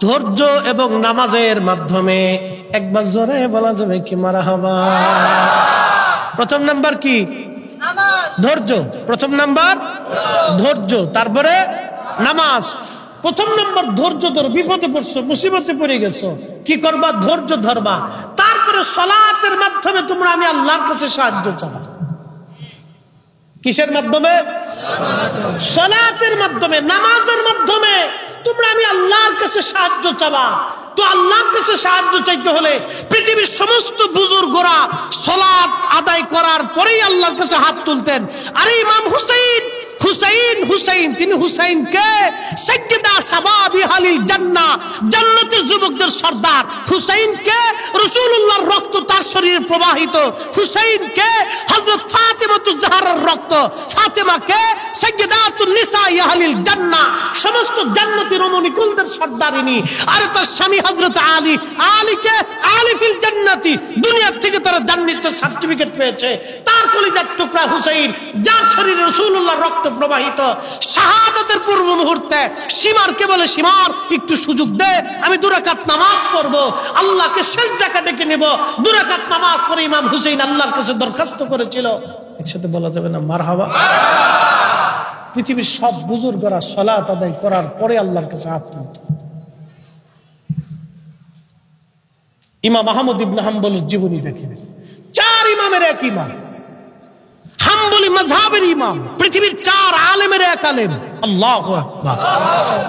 ধৈর্য এবং নামাজের মাধ্যমে। একবার জোরে বলা যাবে কি মারহাবা? প্রথম নাম্বার কি? ধৈর্য। প্রথম নাম্বার ধৈর্য, তারপরে নামাজ। প্রথম নাম্বার ধৈর্য ধরো। বিপদে পড়ছো, মুসিবতে পড়ে গেছো, কি করবা? ধৈর্য ধরবা। তারপরে সালাতের মাধ্যমে তোমরা আমি আল্লাহর কাছে সাহায্য চাবা। কিসের মাধ্যমে? সালাতের মাধ্যমে, নামাজের মাধ্যমে তোমরা আমি আল্লাহর কাছে সাহায্য চাবা। তো আল্লাহর কাছে সাহায্য চাইতে হলে পৃথিবীর সমস্ত বুজুর্গরা সালাত আদায় করার পরেই আল্লাহর কাছে হাত তুলতেন। আরে ইমাম হুসাইন, হুসাইন হুসাইন তিনি হুসাইনকে সাইয়্যিদা শাবাবি আহলিল জান্নাহ, জান্নাতের যুবকদের সর্দার হুসাইনকে রাসূলুল্লাহর রক্ত তার শরীরে প্রবাহিত, হুসাইনকে হযরত ফাতেমাতুজ জাহরার রক্ত, ফাতেমাকে সাইয়্যিদাতুন নিসা আহলিল জান্নাহ, সমস্ত জান্নাতি রমণীকুলদের সর্দারিনী। আর তার স্বামী হযরত আলী, আলীকে আলী ফিল জান্নাতি, দুনিয়া থেকে তারা জান্নাতের সার্টিফিকেট পেয়েছে। তার কলিজার টুকরা হুসাইন, যার শরীরে রাসূলুল্লাহর রক্ত প্রবাহিত। শাহাদাতের পূর্ব মুহূর্তে সীমারকে বলে, সীমার একটু সুযোগ দে, আমি 2 রাকাত নামাজ পড়বো, আল্লাহকে সিজদাকে ডেকে নেব। 2 রাকাত নামাজ পড়ে ইমাম হুসাইন আল্লাহর কাছে দরখাস্ত করেছিল। একসাথে বলা যাবে না মারহাবা? পৃথিবীর সব বুজুর্গরা সালাত আদায় করার পরে আল্লাহর কাছে হাত তুলত। ইমাম আহমদ ইবনে হাম্বলের জীবনী দেখেন, 4 ইমামের এক ইমাম, হাম্বলি মাযহাবের ইমাম, পৃথিবীর 4 আলেমের এক আলেম। আল্লাহু আকবার।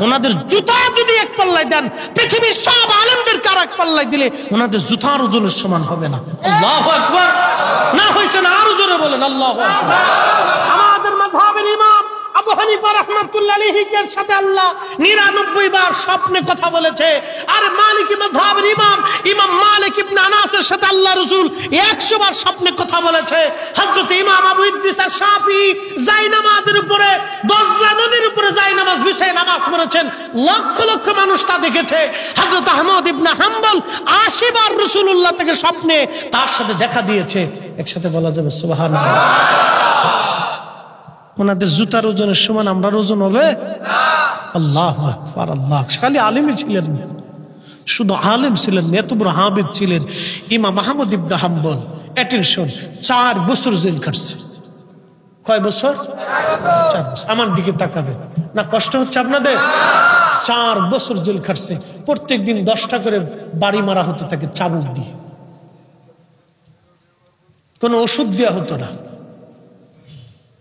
ওনাদের জুতা যদি এক পাল্লায় দেন, পৃথিবীর সব আলেমদের কার এক পাল্লায় দিলে ওনাদের জুতার ওজনের সমান হবে না। আল্লাহু আকবার। না হয়েছে না? আরো জোরে বলেন আল্লাহু আকবার। আমাদের মাযহাবের ইমাম আবু হানিফা রাহমাতুল্লাহ আলাইহির সাথে আল্লাহ 99 বার স্বপ্নে কথা বলেছে। আর মালিকি মাযহাবের ইমাম ইমাম মালিক ইবনে আনাসের সাথে আল্লাহ রাসূল 100 বার স্বপ্নে কথা বলেছে। হযরত ইমাম আবু ইদ্রিস আশ-শাফি জায়নামাজের উপরে, দজলা নদীর উপরে জায়নামাজ বিছিয়ে নামাজ পড়েছেন, লক্ষ লক্ষ মানুষ তা দেখেছে। হযরত আহমদ ইবনে হাম্বল 80 বার রাসূলুল্লাহ থেকে স্বপ্নে তার সাথে দেখা দিয়েছে। একসাথে বলা যাবে সুবহানাল্লাহ। ওনাদের জুতার ওজনের সমান আমরা ওজন হবে? আল্লাহু আকবার। আল্লাহ, খালি আলেমই ছিলেন না, শুধু আলেম ছিলেন, এত বড় হাফেজ ছিলেন ইমাম আহমদ ইবনে হাম্বল। অ্যাটেনশন, 4 বছর জেল কাটছে। কয় বছর? 4 বছর। আমার দিকে তাকাবেন না, কষ্ট হচ্ছে আপনাদের? 4 বছর জেল কাটছে। প্রত্যেক দিন 10টা করে বাড়ি মারা হতো তাকে চাবুক দিয়ে, কোনো ওষুধ দেওয়া হতো না,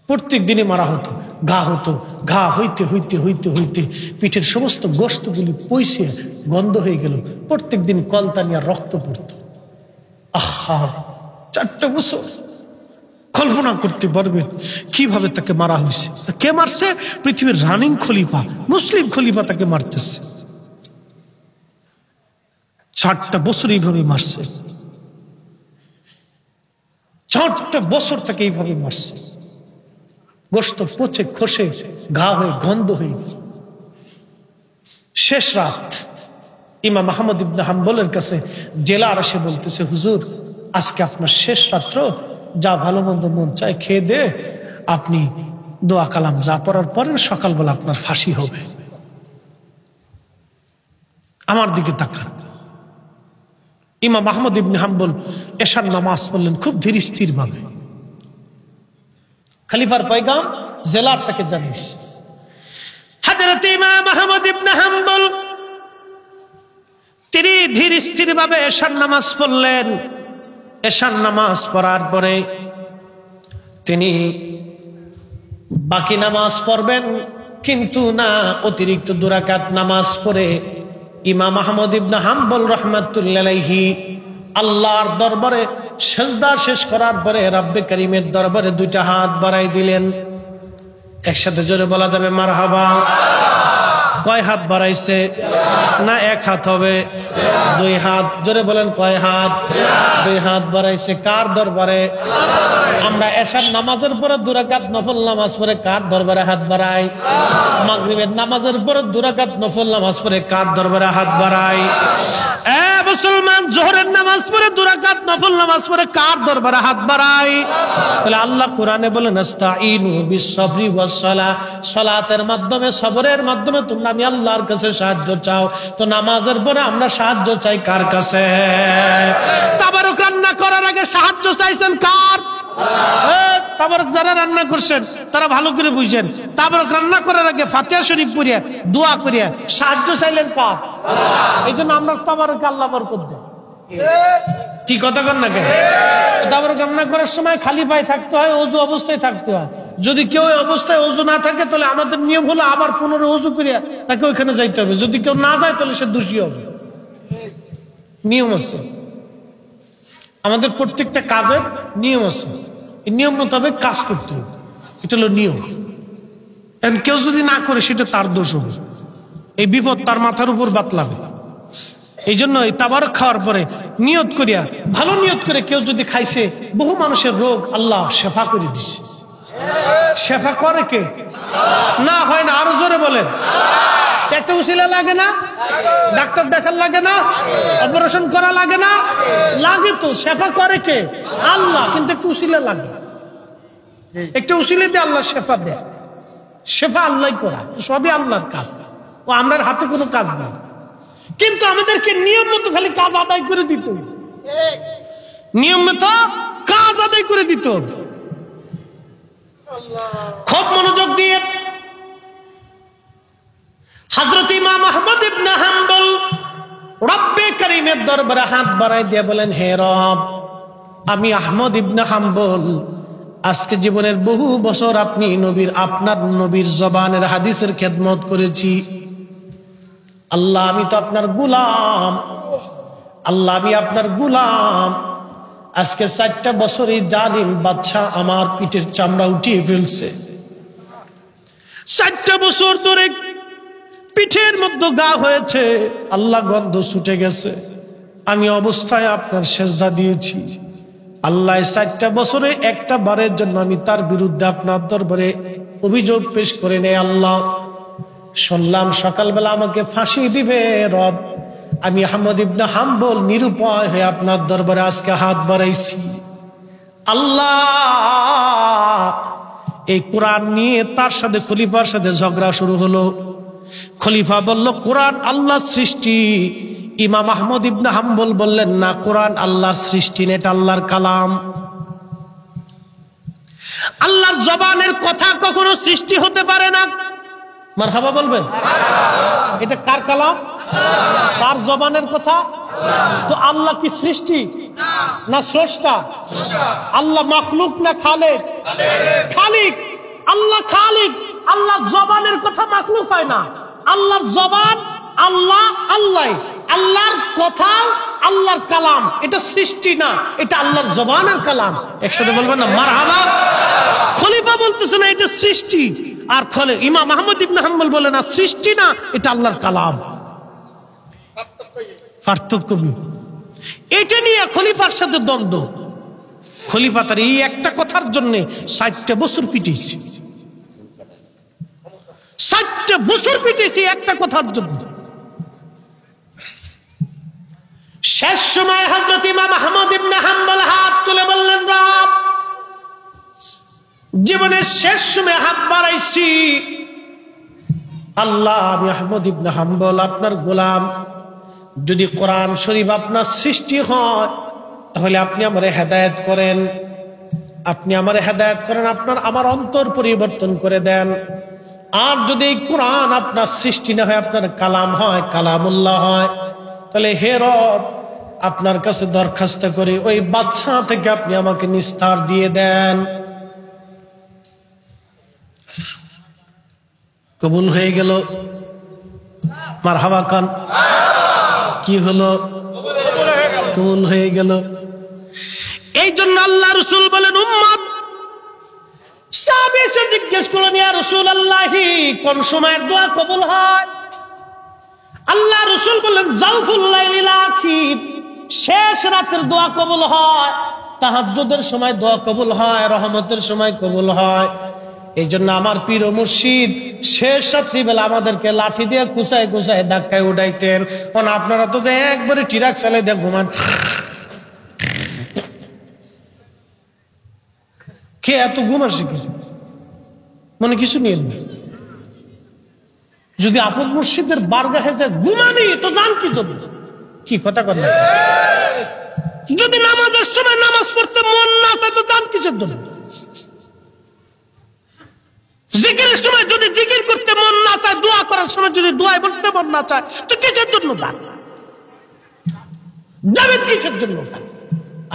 প্রত্যেক দিনে মারা হতো। ঘা হতো, ঘা হইতে হইতে হইতে হইতে পিঠের সমস্ত গোশতগুলি পয়সে গন্ধ হয়ে গেল। প্রত্যেক দিন কলতানিয়া রক্ত পড়ত। আহা, 4টা বছর। কল্পনা করতে পারবেন কিভাবে তাকে মারা হয়েছে? কে মারছে? পৃথিবীর রানিং খলিফা, মুসলিম খলিফা তাকে মারতেছে। 4টা বছর এইভাবে মারছে, 4টা বছর তাকে এইভাবে মারছে। গোশত পচে খসে ঘা হয়ে গন্ধ হয়ে গেল। শেষ রাত ইমাম আহমদ ইবনে হাম্বলের কাছে জেলার এসে বলতেছে, হুজুর আজকে আপনার শেষ রাত্র, যা ভালো মন্দ মন চায় খেয়ে দে, আপনি দোয়া কালাম যা পড়ার পরে সকালবেলা আপনার ফাঁসি হবে। আমার দিকে তাকান। ইমাম আহমদ ইবনে হাম্বল এশার নামাজ পড়লেন খুব ধীর স্থির ভাবে। খলিফার পয়গাম জেলার তাকে জানিয়েছে। হযরত ইমাম আহমদ ইবনে হাম্বল তিনি ধীর স্থির ভাবে এশার নামাজ পড়লেন। এশার নামাজ পড়ার পরে তিনি বাকি নামাজ পড়বেন, কিন্তু না, অতিরিক্ত 2 রাকাত নামাজ পড়ে ইমাম আহমদ ইবনে হাম্বল রাহমাতুল্লাহি আলাইহি আল্লাহর দরবারে সিজদা শেষ করার পরে রব্বে করিমের দরবারে 2টা হাত বাড়াই দিলেন। একসাথে জোরে বলা যাবে মারহাবা? কয় হাত বাড়াইছে? না 1 হাত হবে? 2 হাত। জোরে বলেন কয় হাত? 2 হাত বাড়াইছে। কার দরবারে? আমরা এশার নামাজের পরে 2 রাকাত নফল নামাজ পড়ে কার দরবারে হাত বাড়াই? মাগরিবের নামাজের পরে 2 রাকাত নফল নামাজ পড়ে কার দরবারে হাত বাড়াই? মুসলমান জোহরের নামাজ পড়ে 2 রাকাত নফল নামাজ পড়ে কার দরবারে হাত বাড়াই? তাহলে আল্লাহ কোরআনে বলেন আস্তাইনু বিস-সাবরি ওয়াস-সালাহ, সালাতের মাধ্যমে, সবরের মাধ্যমে তোমরা আমি আল্লাহর কাছে সাহায্য চাও। তো নামাজের পরে আমরা সাহায্য চাই কার কাছে? তাবারক রান্না করার আগে সাহায্য চাইছেন কার? তাবারক যারা রান্না করছেন তারা ভালো করে বুঝছেন, তাবারক রান্না করার আগে ফাতিহা শরীফ পড়িয়া দোয়া করিয়া সাহায্য চাইলেন কার? এই জন্য আমরা তাবারক আল্লাহ বরকত দেন। ঠিক কথা কন না কেন? তাবারক রান্না করার সময় খালি পায়ে থাকতে হয়, ওযু অবস্থায় থাকতে হয়। যদি কেউ এই অবস্থায় ওযু না থাকে তাহলে আমাদের নিয়ম হলো আবার পুনরায় ওযু করিয়া তাকে ওইখানে যাইতে হবে। যদি কেউ না যায় তাহলে সে দোষী হবে। নিয়ম আছে, আমাদের প্রত্যেকটা কাজের নিয়ম আছে, এই নিয়ম মোতাবেক কাজ করতে হবে। এটা হলো নিয়ম। কেউ যদি না করে সেটা তার দোষ হবে, এই বিপদ তার মাথার উপর বাতলাবে। এই জন্য এই তাবারক খাওয়ার পরে নিয়ত করিয়া, ভালো নিয়ত করে কেউ যদি খাইছে, বহু মানুষের রোগ আল্লাহ শেফা করে দিচ্ছে। শেফা করে কে? না হয় না, আরো জোরে বলেন। একটা উসিলা লাগে না? ডাক্তার দেখার লাগে না? অপারেশন করা লাগে না? লাগে তো। শেফা করে কে? আল্লাহ। কিন্তু একটু উসিলা লাগে, একটা উসিলা দিয়ে আল্লাহ শেফা দেয়। শেফা আল্লাহই করা, সবই আল্লাহর কাজ, ও আমরার হাতে কোনো কাজ নেই। কিন্তু আমাদেরকে নিয়ম মতো খালি কাজ আদায় করে দিতে হবে, নিয়ম মতো কাজ আদায় করে দিতে হবে। খুব মনোযোগ দিয়ে হযরত ইমাম আহমদ ইবনে হাম্বল রব্বে করিমের দরবারে হাত বাড়াই দিয়ে বলেন, হে রব, আমি আহমদ ইবনে হাম্বল আজকে জীবনের বহু বছর আপনি আপনার নবীর জবানের হাদিসের খেদমত করেছি। আল্লাহ, আমি তো আপনার গোলাম। আল্লাহ, আমি আপনার গোলাম। আজকে 4টা বছর এই জালিম বাদশাহ আমার পিঠের চামড়া উঠিয়ে ফেলছে। 4টা বছর ধরে পিঠের মধ্যে গা হয়েছে, আল্লাহ গন্ধ ছুটে গেছে। আমি অবস্থায় আপনার সেজদা দিয়েছি। আল্লাহ 4টা বছরে একটা বারের জন্য আমি তার বিরুদ্ধে আপনার দরবারে অভিযোগ পেশ করে নেই। আল্লাহ, শুনলাম সকালবেলা আমাকে ফাঁসি দিবে। রব, আমি আহমদ ইবনে হাম্বল নিরুপায় হয়ে আপনার দরবারে আজকে হাত বাড়াইছি। আল্লাহ, এই কোরআন নিয়ে তার সাথে খলিফার সাথে ঝগড়া শুরু হলো। খলিফা বলল, কোরআন আল্লাহর সৃষ্টি। ইমাম আহমদ ইবনে হাম্বল বললেন, না, কোরআন আল্লাহর সৃষ্টি না, এটা আল্লাহর কালাম। আল্লাহর জবানের কথা কখনো সৃষ্টি হতে পারে না। মারহাবা বলবেন? এটা কার কালাম? কার জবানের কথা? তো আল্লাহ কি সৃষ্টি না স্রষ্টা? আল্লাহ মাখলুক না খালেক? খালিক। আল্লাহ খালিক। আল্লাহর জবানের কথা মাখলুক হয় না। আল্লাহর জবান আল্লাহ, আল্লাহ। আল্লাহর কথা আল্লাহর কালাম, এটা সৃষ্টি না, এটা আল্লাহর জবানের কালাম। একসাথে বলবেন না মারহাবা? খলিফা বলতেছে না এটা সৃষ্টি, আর ইমাম আহমদ ইবনে হাম্বল বলে না সৃষ্টি না, এটা আল্লাহর কালাম। পার্থক্য এটা নিয়ে খলিফার সাথে দ্বন্দ্ব। খলিফা তার এই একটা কথার জন্য 60টা বছর পিটিয়েছে। 60টা বছর পিটিয়েছে একটা কথার জন্য। শেষ সময় হযরত ইমাম আহমদ ইবনে হাম্বল হাত তুলে বললেন, রব, জীবনের শেষ সময় হাত বাড়াইছি, আল্লাহ আমি আহমদ ইবনে হাম্বল আপনার গোলাম, যদি কোরআন শরীফ আপনার সৃষ্টি হয় তাহলে আপনি আমারে হেদায়েত করেন, আপনি আমারে হেদায়েত করেন, আপনার আমার অন্তর পরিবর্তন করে দেন। আর যদি এই কোরআন আপনার সৃষ্টি না হয়, আপনার কালাম হয়, কালামুল্লাহ হয়, তাহলে হে রব আপনার কাছে দরখাস্ত করি ওই বাদশা থেকে আপনি আমাকে নিস্তার দিয়ে দেন। কবুল হয়ে গেল। মারহাবা খান। কি হলো? কবুল হয়ে গেল। এই জন্য আল্লাহ রাসূল বলেন, উম্মত সাহাবী এসে জিজ্ঞেস করলেন, ইয়া রাসূলুল্লাহি, কোন সময় দোয়া কবুল হয়? আল্লাহ রাসূল বললেন, জাওফুল লাইলিল আখির, শেষ রাতের দোয়া কবুল হয়, তাহাজ্জুদের সময় দোয়া কবুল হয়, রহমতের সময় কবুল হয়। এই জন্য আমার পীর ও মুর্শিদ শেষ রাত্রিবেলা আমাদেরকে লাঠি দিয়ে কুচায় কুচায় ধাক্কায় উঠাইতেন। কারণ আপনারা তো যে একবারে টিরাক চালাই দিয়ে ঘুমান, কে এত ঘুম আসে কি? মনে কিছু নিয়ে নেই। যদি আপন মুর্শিদের বারগাহে যায় ঘুমানি তো জান কি জন্য? কি কথা কর না? যদি নামাজের সময় নামাজ পড়তে মন না চায় তো জান কিসের জন্য? জিকিরের সময় যদি জিকির করতে মন না চায়, দোয়া করার সময় যদি দোয়ায় বসতে মন না চায়, তো কিসের জন্য যান? যাবেন কিসের জন্য?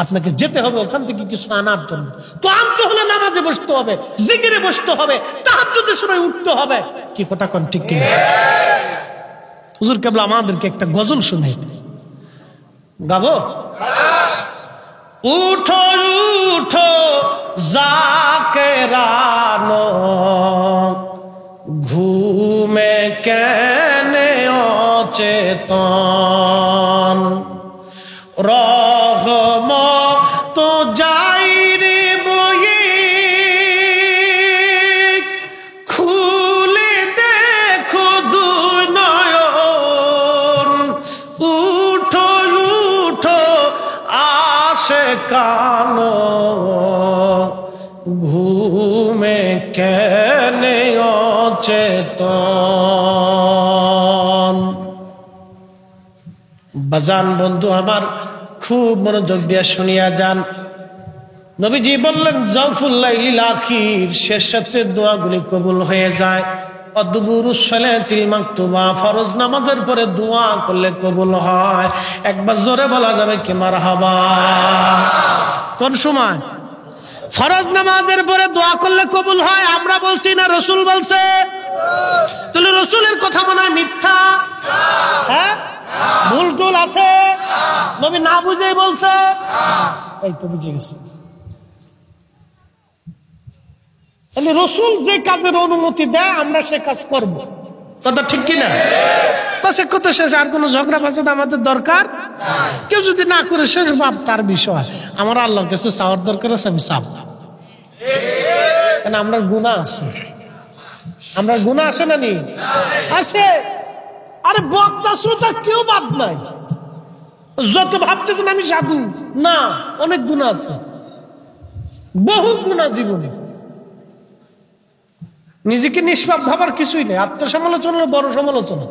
আপনাকে যেতে হবে ওখান থেকে কিছু আনার জন্য। তো আনতে হলে নামাজে বসতে হবে, জিকিরে বসতে হবে, তাহাজ্জুদের সময় উঠতে হবে। কি কথা কোন ঠিক কি? হুজুর কেবলা আমাদেরকে একটা গজল শোনাইতে গাবো। উঠো উঠো জাকেরানো, ঘুমে কেনে অচেতন, রহমত যাই রে বয়ে, খুলে দেখো দুই নয়ন, উঠো উঠো আসে কানো, ঘুমে কেনে অচেতন। বাজান বন্ধু আমার, খুব মনোযোগ দিয়ে শুনিয়া যান। নবীজি বললেন, জাওফুল লাইলিল আখির, শেষ রাতের দোয়াগুলি কবুল হয়ে যায়। অদবুরুস সালাতিল মাকতুবা, ফরজ নামাজের পরে দোয়া করলে কবুল হয়। একবার জোরে বলা যাবে কি মারহাবা? কোন সময়? ফরজ নামাজের পরে দোয়া করলে কবুল হয়। আমরা বলছি না রাসূল বলছে? তাহলে রাসূলের কথা মনে হয় মিথ্যা? হ্যাঁ, ভুল টুল আছে? নবী না বুঝেই বলছে? এই তো বুঝে গেছে। তাহলে রাসূল যে কাজের অনুমতি দেয় আমরা সে কাজ করব। কথা ঠিক কিনা? সে কথা শেষ। আর কোন ঝগড়া ফাসাদ আমাদের দরকার? কেউ যদি না করে শেষ, বাপ তার বিষয়। আমার আল্লাহর কাছে চাওয়ার দরকার আছে, আমি চাব। কেন? আমরা গুনাহ আছে, আমরা গুনাহ আছে না নি? আছে। আরে বক্তা শ্রোতা কেউ বাদ নাই। যত ভাবতেছেন আমি সাধু, না, অনেক গুনাহ আছে, বহু গুনাহ জীবনে। নিজেকে নিষ্পাপ ভাবার কিছুই নেই। আত্মসমালোচনা বড় সমালোচনা।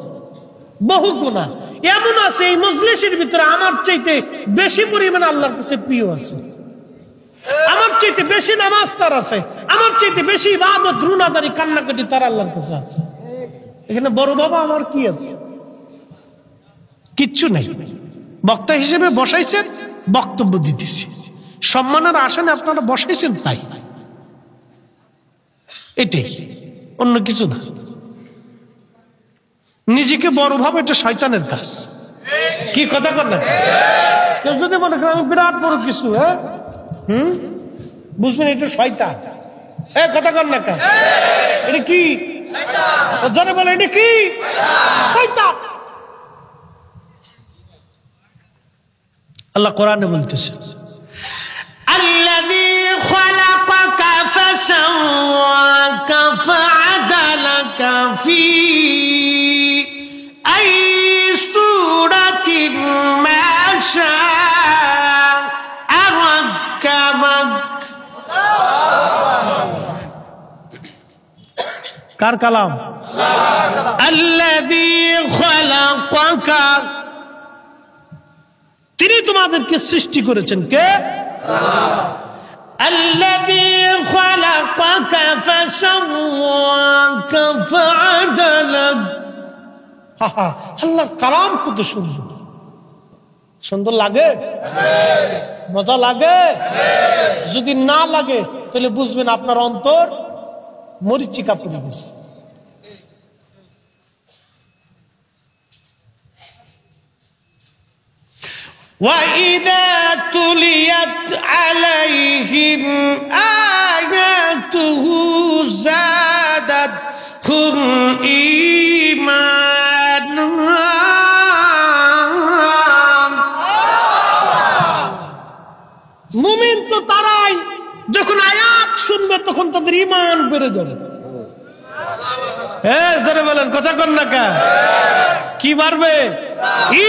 বহু গুনাহ এমন আছে এই মজলিসের ভিতরে আমার চাইতে বেশি পরিমাণে আল্লাহর কাছে প্রিয় আছে, আমার চাইতে বেশি নামাজ তার আছে, আমার চাইতে বেশি ইবাদত, রুনাদারি, কান্নাকাটি তার আল্লাহর কাছে আছে। এখানে বড় বাবা আমার কি আছে? কিচ্ছু নেই। বক্তা হিসেবে বসাইছেন, বক্তব্য দিতেছি। সম্মানের আসনে আপনারা বসাইছেন, তাই এটাই, অন্য কিছু না। নিজেকে বড় ভাবে, এটা শয়তানের কাজ। কি কথা কর না? কেউ যদি মনে করেন আমি বিরাট বড় কিছু, হ্যাঁ, বুঝবেন এটা শয়তান। কথা কর না, এটা কি? জনে বলে এটা কি? শয়তান। আল্লাহ কোরআনে বলতেছে, আল্লাযী খালাকাকা ফাসাওয়াকা ফাআদালাকা ফি আই সূরাতিন মা কার কালাম? আল্লাযী খালাকাকা, তিনি তোমাদেরকে সৃষ্টি করেছেন। কে? আল্লাযী খালাকাকা ফাসাওয়াকা ফাআদালাক। আল্লাহর কালাম কত সুন্দর। সুন্দর লাগে? মজা লাগে? যদি না লাগে তাহলে বুঝবেন আপনার অন্তর মরিচিকা পড়ে গেছে। وَإِذَا تُلِيَتْ عَلَيْهِمْ آيَاتُهُ زَادَتْهُمْ إِيمَانًا। মুমিন তো তারাই যখন আয়াত শুনবে তখন তাদের ঈমান বেড়ে যাবে। হ্যাঁ, যারা বলেন কথা কন না কা, কি বাড়বে?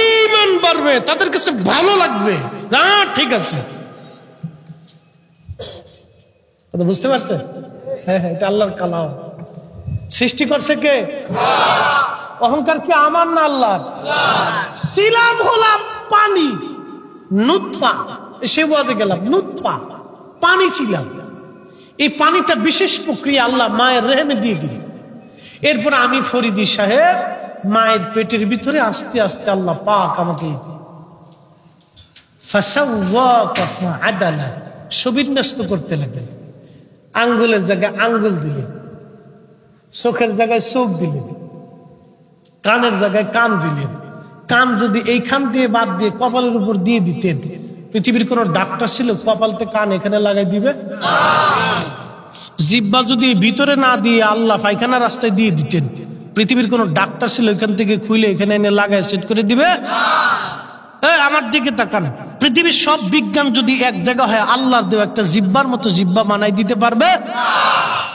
ঈমান বাড়বে, তাদের কাছে ভালো লাগবে। না, ঠিক আছে, বুঝতে পারছে? হ্যাঁ, এটা আল্লাহর কালাম। সৃষ্টি করছে কে? অহংকার কি আমার না আল্লাহর? ছিলাম হলাম পানি, নুতফা, সে বলতে গেলাম নুতফা, পানি ছিলাম। এই পানিটা বিশেষ প্রক্রিয়া আল্লাহ মায়ের রেহেমে দিয়ে দিল। এরপর আমি ফরিদি সাহেব মায়ের পেটের ভিতরে আস্তে আস্তে আল্লাহ পাক আমাকে সুবিন্যস্ত করতে লাগলেন। আঙ্গুলের জায়গায় আঙ্গুল দিলেন, চোখের জায়গায় চোখ দিলেন, কানের জায়গায় কান দিলেন। কান যদি এইখান দিয়ে বাদ দিয়ে কপালের উপর দিয়ে দিতেন, পৃথিবীর কোন ডাক্তার ছিল কপালতে কান এখানে লাগাই দিবে? জিহ্বা যদি ভিতরে না দিয়ে আল্লাহ পায়খানা রাস্তায় দিয়ে দিতেন, পৃথিবীর কোন ডাক্তার ছিল এখান থেকে খুলে এখানে এনে লাগায় সেট করে দিবে? আমার দিকে তাকান, পৃথিবীর সব বিজ্ঞান যদি এক জায়গা হয়, আল্লাহর দেওয়া একটা জিহ্বার মতো জিহ্বা বানাই দিতে পারবে?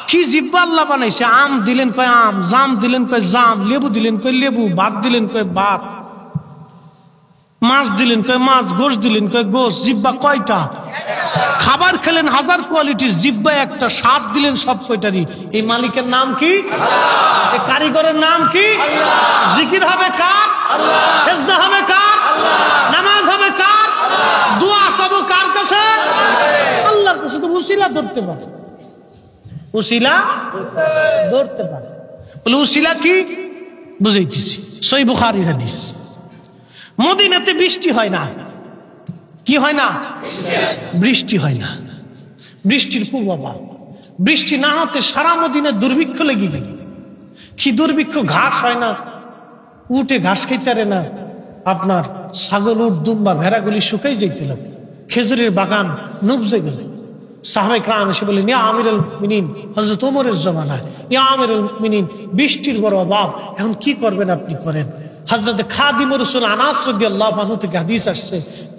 কি জিহ্বা আল্লাহ বানাইছে! আম দিলেন কয় আম, জাম দিলেন কয় জাম, লেবু দিলেন কয় লেবু, ভাত দিলেন কয় ভাত, মাছ দিলেন কয় মাছ, গোশ দিলেন কয় গোশ। জিহ্বা কয়টা? খাবার খেলেন হাজার কোয়ালিটির, জিহ্বা একটা। স্বাদ দিলেন সব কয়টারই। এই মালিকের নাম কি? এই কারিগরের নাম কি? জিকির হবে কার? সেজদা হবে কার? নামাজ হবে কার? দোয়া চাবো কার কাছে? আল্লাহর কাছে। তো উসিলা ধরতে পারে, উসিলা ধরতে পারে। বলে উসিলা কি? বুঝাইতেছি। সহিহ বুখারীর হাদিস। মদিনাতে বৃষ্টি হয় না। কি হয় না? বৃষ্টি হয় না। বৃষ্টির খুব অভাব। বৃষ্টি না হতে সারা মদিনায় দুর্ভিক্ষ লেগে গেল। কি দুর্ভিক্ষ! ঘাস হয় না, উঠে ঘাস খাইতে পারে না। আপনার ছাগল, উট, দুম্বা, ভেড়াগুলি শুকাই যাইতে লাগলো। খেজুরের বাগান নুবজে গেল। সাহাবায়ে কেরাম এসে বললেন, ইয়া আমিরুল মুমিনিন, হযরত ওমরের জমানায়, ইয়া আমিরুল মুমিনিন, বৃষ্টির বড় অভাব, এখন কি করবেন আপনি করেন। হযরত খাদিম রাসূল আনাস রাদিয়াল্লাহু আনহু থেকে হাদিস আসছে,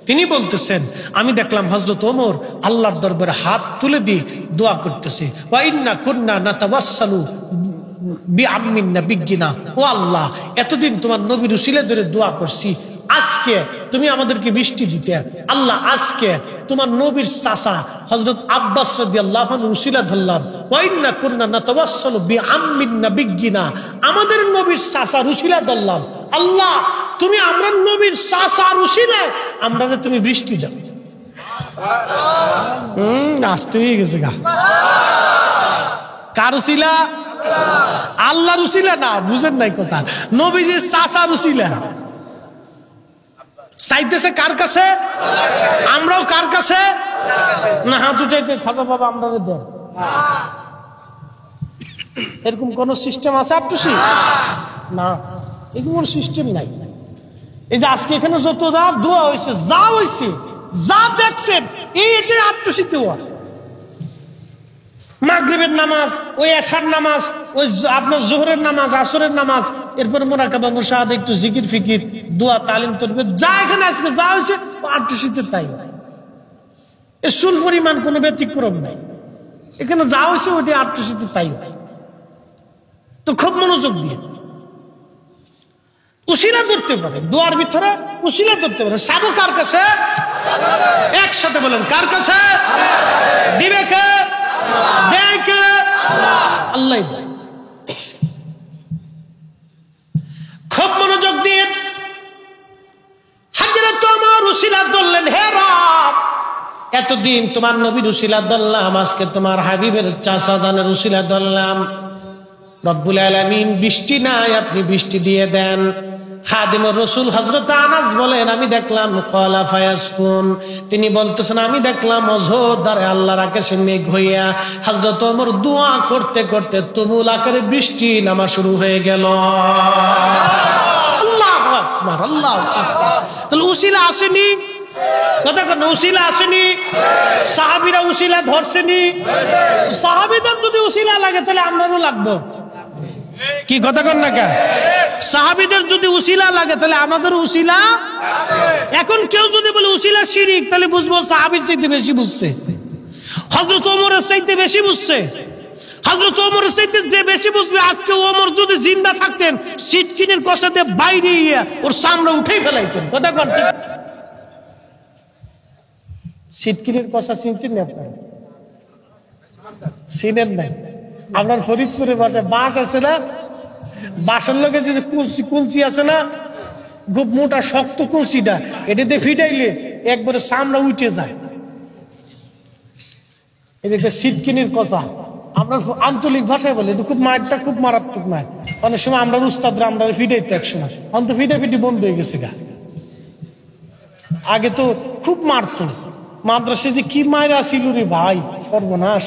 তিনি বলতেছেন, আমি দেখলাম হযরত ওমর আল্লাহর দরবারে হাত তুলে দিয়ে দোয়া করতেছে, ওয়া ইন্না কুন্না নাতাওয়াসসালু বিআম্মিন নাবিয়্যিনা। ও আল্লাহ, এতদিন তোমার নবীর উসিলা ধরে দোয়া করছি, আজকে তুমি আমাদেরকে বৃষ্টি দিতে। আল্লাহ, আজকে তোমার নবীর চাচা হযরত আব্বাস রাদিয়াল্লাহু আনহু উসিলা ধরলাম, ওয়া ইন্না কুন্না নাতাওয়াসসালু বিআম্মিন নাবিয়্যিনা, আমাদের নবীর চাচার উসিলা ধরলাম। আল্লাহ, তুমি আমরা নবীর চাচার উসিলায় আমরাকে তুমি বৃষ্টি দাও। আসতে হয়ে গেছে গা। কার উসিলা? আল্লাহর উসিলা না, বুঝেন নাই কথা। নবীজির চাচার উসিলা। চাইতেছে কার কাছে? আমরাও কার কাছে? না, হাত উঠে খাজা বাবা আমরা দেন। এরকম কোন সিস্টেম আছে আটটুসি? না, এরকম কোন সিস্টেম নাই। এই যে আজকে এখানে যত যা দোয়া হয়েছে, যা হয়েছে, যা দেখছেন, এইটাই আটটুসিতে হওয়া। মাগরিবের নামাজ, ওই এশার নামাজ, ওই আপনার জোহরের নামাজ, আসরের নামাজ, এরপর মুরাকাবা, মুশাহাদা, একটু জিকির ফিকির, দোয়া, তালিম, তরবিয়ত, যা এখানে আজকে যা হয়েছে আটটুসিতে তাই। এর সুল পরিমাণ কোনো ব্যতিক্রম নাই। এখানে যা হয়েছে ওইটা আটটুসিতে তাই। তো খুব মনোযোগ দিয়ে উসিলা ধরতে পারে, দোয়ার ভিতরে উসিলা ধরতে পারে। সাবু কার কাছে? একসাথে বলেন, কার কাছে? দিবে কে? দেয় কে? আল্লাহ দেয়। এতদিন তোমার নবীর উসিলা ধরলাম, আজকে তোমার হাবিবের চাচা জানের উসিলা ধরলাম। রব্বুল আলামিন বৃষ্টি নাই, আপনি বৃষ্টি দিয়ে দেন। খাদিমুর রাসূল হযরত আনাস বলেন, আমি দেখলাম ক্বালা ফায়াসকুন, তিনি বলতেছেন আমি দেখলাম অঝোরধারে আল্লাহর আকাশে মেঘ হইয়া হযরত ওমর দোয়া করতে করতে তুমুল আকারে বৃষ্টি নামা শুরু হয়ে গেল। আল্লাহু আকবার, আল্লাহু আকবার। তাহলে উসিলা আসেনি, কথা কোন উসিলা আসেনি? সাহাবীরা উসিলা ধরছেনি। সাহাবীদের যদি উসিলা লাগে তাহলে আমরাও লাগবো, কি কথা কন না কেন? সাহাবীদের যদি উসিলা লাগে তাহলে আমাদের উসিলা। এখন কেউ যদি বলে উসিলা শিরিক, তাহলে বুঝবো সাহাবীর চাইতে বেশি বুঝছে, হযরত ওমরের চাইতে বেশি বুঝছে। হযরত ওমরের চাইতে যে বেশি বুঝবে, আজকে ওমর যদি জিন্দা থাকতেন সিটকিনের কষাতে বাইরে গিয়ে ওর চামড়া উঠেই ফেলাইতেন, কথা কন? সিটকিনের কষা চিনছেন না আপনারা? চিনেন নাই? আপনার ফরিদপুরে বাঁশ আছে না, বাঁশের লগে যে কুলসি আছে না, খুব মোটা শক্ত কুলসিটা, এটাতে ফিটাইলে একবারে চামড়া উঠে যায়, এদিকে সিটকিনির কষা। আপনার আঞ্চলিক ভাষায় বলে এটা খুব মারটা খুব মারাত্মক নয়। অনেক সময় আমরা উস্তাদরা আমরা ফিটাইতে একসময়, অন্ত ফিটাফিটি বন্ধ হয়ে গেছে গা। আগে তো খুব মারতো, মাদ্রাসে যে কি মায়েরা ছিল রে ভাই, সর্বনাশ।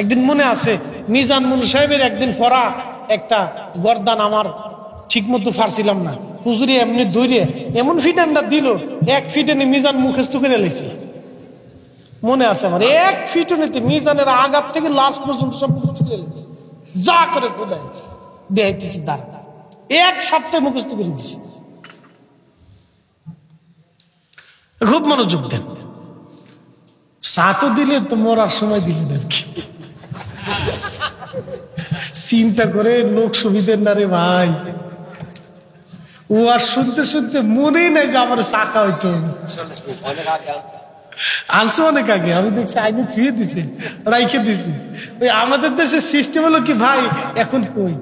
একদিন মনে আছে মিজান মুন সাহেবের একদিন পড়া একটা গর্দান আমার ঠিক মতো ফারছিলাম না, হুজুরি এমনি দৌড়ে এমন ফিটানটা দিল, এক ফিটানে মিজান মুখস্থ করে লেছে। মনে আছে আমার, এক ফিটনেতে মিজানের আগার থেকে লাস্ট পর্যন্ত সব মুখস্থ করে লেছে, যা করে কোথায় দেখাইতেছি দাঁড়া, এক সপ্তাহে মুখস্থ করে দিছে। খুব মনোযোগ দেন। সাতও দিলে তো মরার সময় দিলেন আর কি। চিন্তা করে লোক সুবিধের না রে ভাই। ও আর শুনতে শুনতে মনেই নাই যে আমার চাকা হইতো আনছে অনেক আগে, আমি দেখছি আইনে থুয়ে দিছে, রাইখে দিছে। ওই আমাদের দেশের সিস্টেম হলো কি ভাই, এখন কই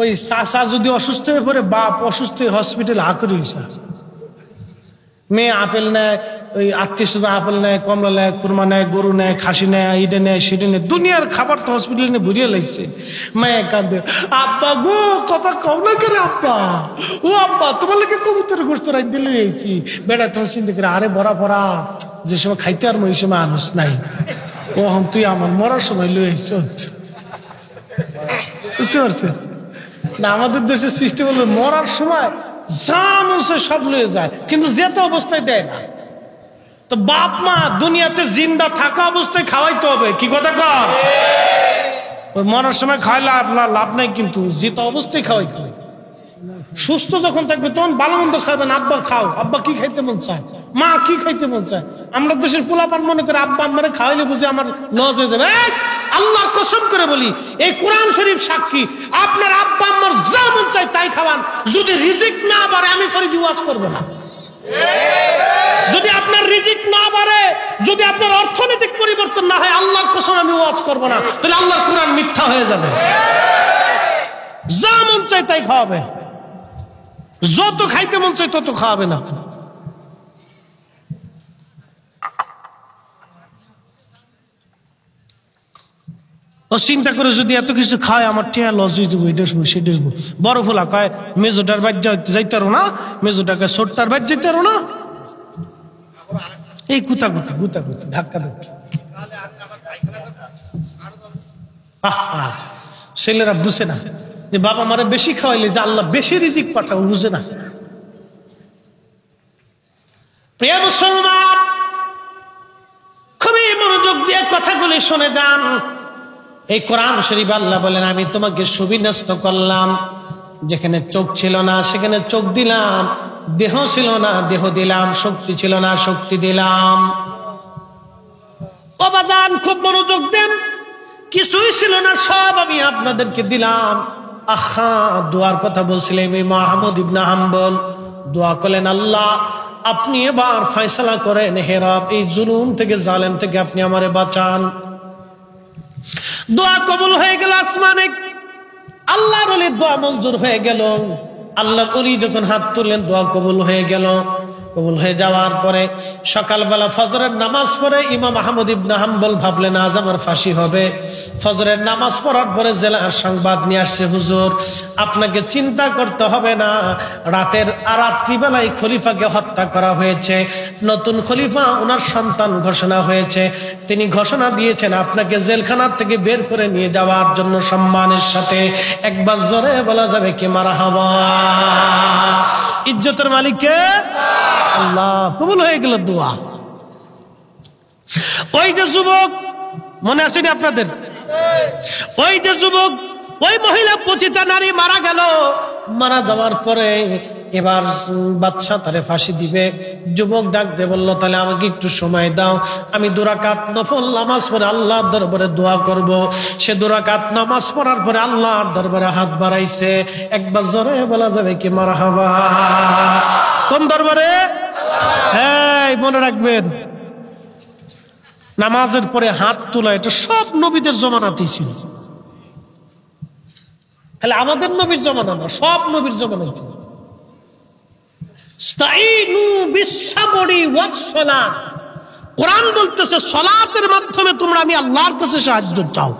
ওই চাচা যদি অসুস্থ হয়ে পড়ে, বাপ অসুস্থ হয়ে হসপিটাল হাঁকড়ি হয়েছে, মেয়ে আপেল নেয়, ওই আত্মীয় স্বজন আপেল নেয়, কমলা নেয়, খুরমা নেয়, গরু নেয়, খাসি নেয়, এইটা নেয় সেটা নেয়, দুনিয়ার খাবার তো হসপিটালে নিয়ে ভরিয়ে লাগছে। মায়ে কাঁদে, আব্বা গো কথা কম না করে আব্বা, ও আব্বা তোমার লাগে কবুতর গোস্ত রাখ দিলে হয়েছি। বেটা তোমার চিন্তা করে, আরে বড়া পড়া যে সময় খাইতে আর ওই সময় আনুস নাই, ও তুই আমার মরার সময় লই আইস। বুঝতে পারছেন না? আমাদের দেশের সিস্টেম হলো মরার সময় যা মনে সব লয়ে যায়, কিন্তু যেতে অবস্থায় দেয় না। তো বাপ মা দুনিয়াতে জিন্দা থাকা অবস্থায় খাওয়াইতে হবে, কি কথা কর? ওই মরার সময় খাওয়াইলে লাভ নাই, কিন্তু যেতে অবস্থায় খাওয়াইতে হবে। সুস্থ যখন থাকবে তখন ভালো মন্দ খাবেন। আব্বা খাও, আব্বা কি খাইতে মন চায়, মা কি খাইতে মন চায়। আমরা দেশের পোলাপান মনে করে আব্বা আমারে খাওয়াইলে বুঝে আমার লজ হয়ে যাবে। আল্লাহর কসম করে বলি, এই কোরআন শরীফ সাক্ষী, আপনার আব্বা আম্মার যা মন চায় তাই খাওয়ান, যদি রিজিক না বাড়ে আমি পরে ওয়াজ করবো না। যদি আপনার রিজিক না বাড়ে, যদি আপনার অর্থনৈতিক পরিবর্তন না হয়, আল্লাহর কসম আমি ওয়াজ করবো না, তাহলে আল্লাহর কোরআন মিথ্যা হয়ে যাবে। যা মন চায় তাই খাওয়াবে, যত খাইতে মন চায় তত খাওয়াবে না। ও চিন্তা করে যদি এত কিছু খায়, আমার টিয়া লস হয়ে যাবো, এটা সেটা বড় ফোলা কয় মেজোটার বাদ যাইতে না, মেজোটাকে ছোটটার বাদ যাইতে না, এই গুতাগুতি গুতাগুতি ধাক্কা ধাক্কি। ছেলেরা বুঝে না যে বাবা মারে বেশি খাওয়াইলে যে আল্লাহ বেশি রিজিক পাঠাও, বুঝে না। প্রিয় মুসলমান, খুবই মনোযোগ দিয়ে কথাগুলি শুনে যান। এই কোরআন শরীফ আল্লাহ বলেন, আমি তোমাকে সুবিন্যস্ত করলাম, যেখানে চোখ ছিল না সেখানে চোখ দিলাম, দেহ ছিল না দেহ দিলাম, শক্তি ছিল না শক্তি দিলাম। অবাদান খুব মনোযোগ দেন, কিছুই ছিল না সব আমি আপনাদেরকে দিলাম। আহা, দোয়ার কথা বলছিলেন ইমাম আহমদ ইবনে হাম্বল, দোয়া করলেন, আল্লাহ আপনি এবার ফয়সালা করেন, হে রব এই জুলুম থেকে জালেম থেকে আপনি আমারে বাঁচান। দোয়া কবুল হয়ে গেল আসমানে, আল্লাহর ওলির দোয়া মঞ্জুর হয়ে গেল। আল্লাহর ওলি যখন হাত তুললেন দোয়া কবুল হয়ে গেল। কবুল হয়ে যাওয়ার পরে সকালবেলা ফজরের নামাজ পড়ে ইমাম আহমদ ইবনে হাম্বল ভাবলেন আজ আমার ফাঁসি হবে। ফজরের নামাজ পড়ার পরে জেলার সংবাদ নিয়ে আসছে, হুজুর আপনাকে চিন্তা করতে হবে না, রাত্রিবেলায় খলিফাকে হত্যা করা হয়েছে, নতুন খলিফা ওনার সন্তান ঘোষণা হয়েছে, তিনি ঘোষণা দিয়েছেন আপনাকে জেলখানার থেকে বের করে নিয়ে যাওয়ার জন্য সম্মানের সাথে। একবার জোরে বলা যাবে কি মারহাবা। ইজ্জতের মালিককে আল্লাহ। কবুল হয়ে গেল দোয়া। ওই যে যুবক, মনে আসেনি আপনাদের? ওই যে যুবক, ওই মহিলা পতিতা নারী মারা গেল। মারা যাওয়ার পরে এবার বাদশা তারে ফাঁসি দিবে। যুবক ডাক দিয়ে বলল তাহলে আমাকে একটু সময় দাও, আমি 2 রাকাত নফল নামাজ পড়ে আল্লাহর দরবারে দোয়া করব। সে 2 রাকাত নামাজ পড়ার পরে আল্লাহর দরবারে হাত বাড়াইছে। একবার জোরে বলা যাবে কি মারহাবা। কোন দরবারে? হ্যাঁ, মনে রাখবেন, নামাজের পরে হাত তোলা এটা সব নবীদের জমানাতেই ছিল। খালি আমাদের নবীর জমানা না, সব নবীর জমানায় ছিল। কোরআন বলতেছে সালাতের মাধ্যমে তোমরা আমি আল্লাহর কাছে সাহায্য চাও।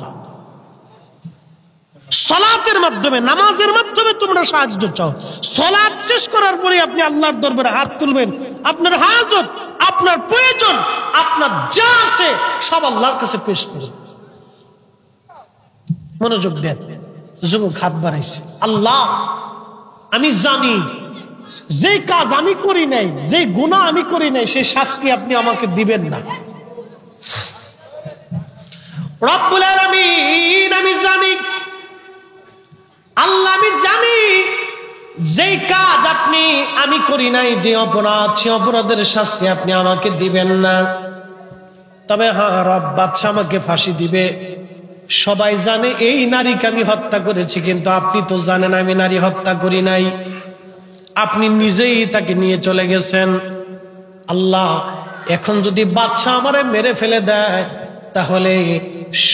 সালাতের মাধ্যমে, নামাজের মাধ্যমে তোমরা সাহায্য চাও। সালাত শেষ করার পরে আপনি আল্লাহর দরবারে হাত তুলবেন। আপনার হাজত, আপনার প্রয়োজন, আপনার যা আছে সব আল্লাহর কাছে পেশ করুন। মনোযোগ দেন। যুবক হাত বাড়াইছে। আল্লাহ, আমি জানি যে কাজ আমি করি নাই, যে গুনাহ আমি করি নাই, সেই শাস্তি আপনি আমাকে দিবেন না। রব্বুল আলামিন, আমি জানি আল্লাহ, আমি জানি যেই কাজ আমি করি নাই, যে অপরাধ, সে অপরাধের শাস্তি আপনি আমাকে দিবেন না। তবে হ্যাঁ রব, বাদশা আমাকে ফাঁসি দিবে। সবাই জানে এই নারীকে আমি হত্যা করেছি, কিন্তু আপনি তো জানেন আমি নারী হত্যা করি নাই। আপনি নিজেই তাকে নিয়ে চলে গেছেন। আল্লাহ, এখন যদি বাদশা আমারে মেরে ফেলে দেয় তাহলে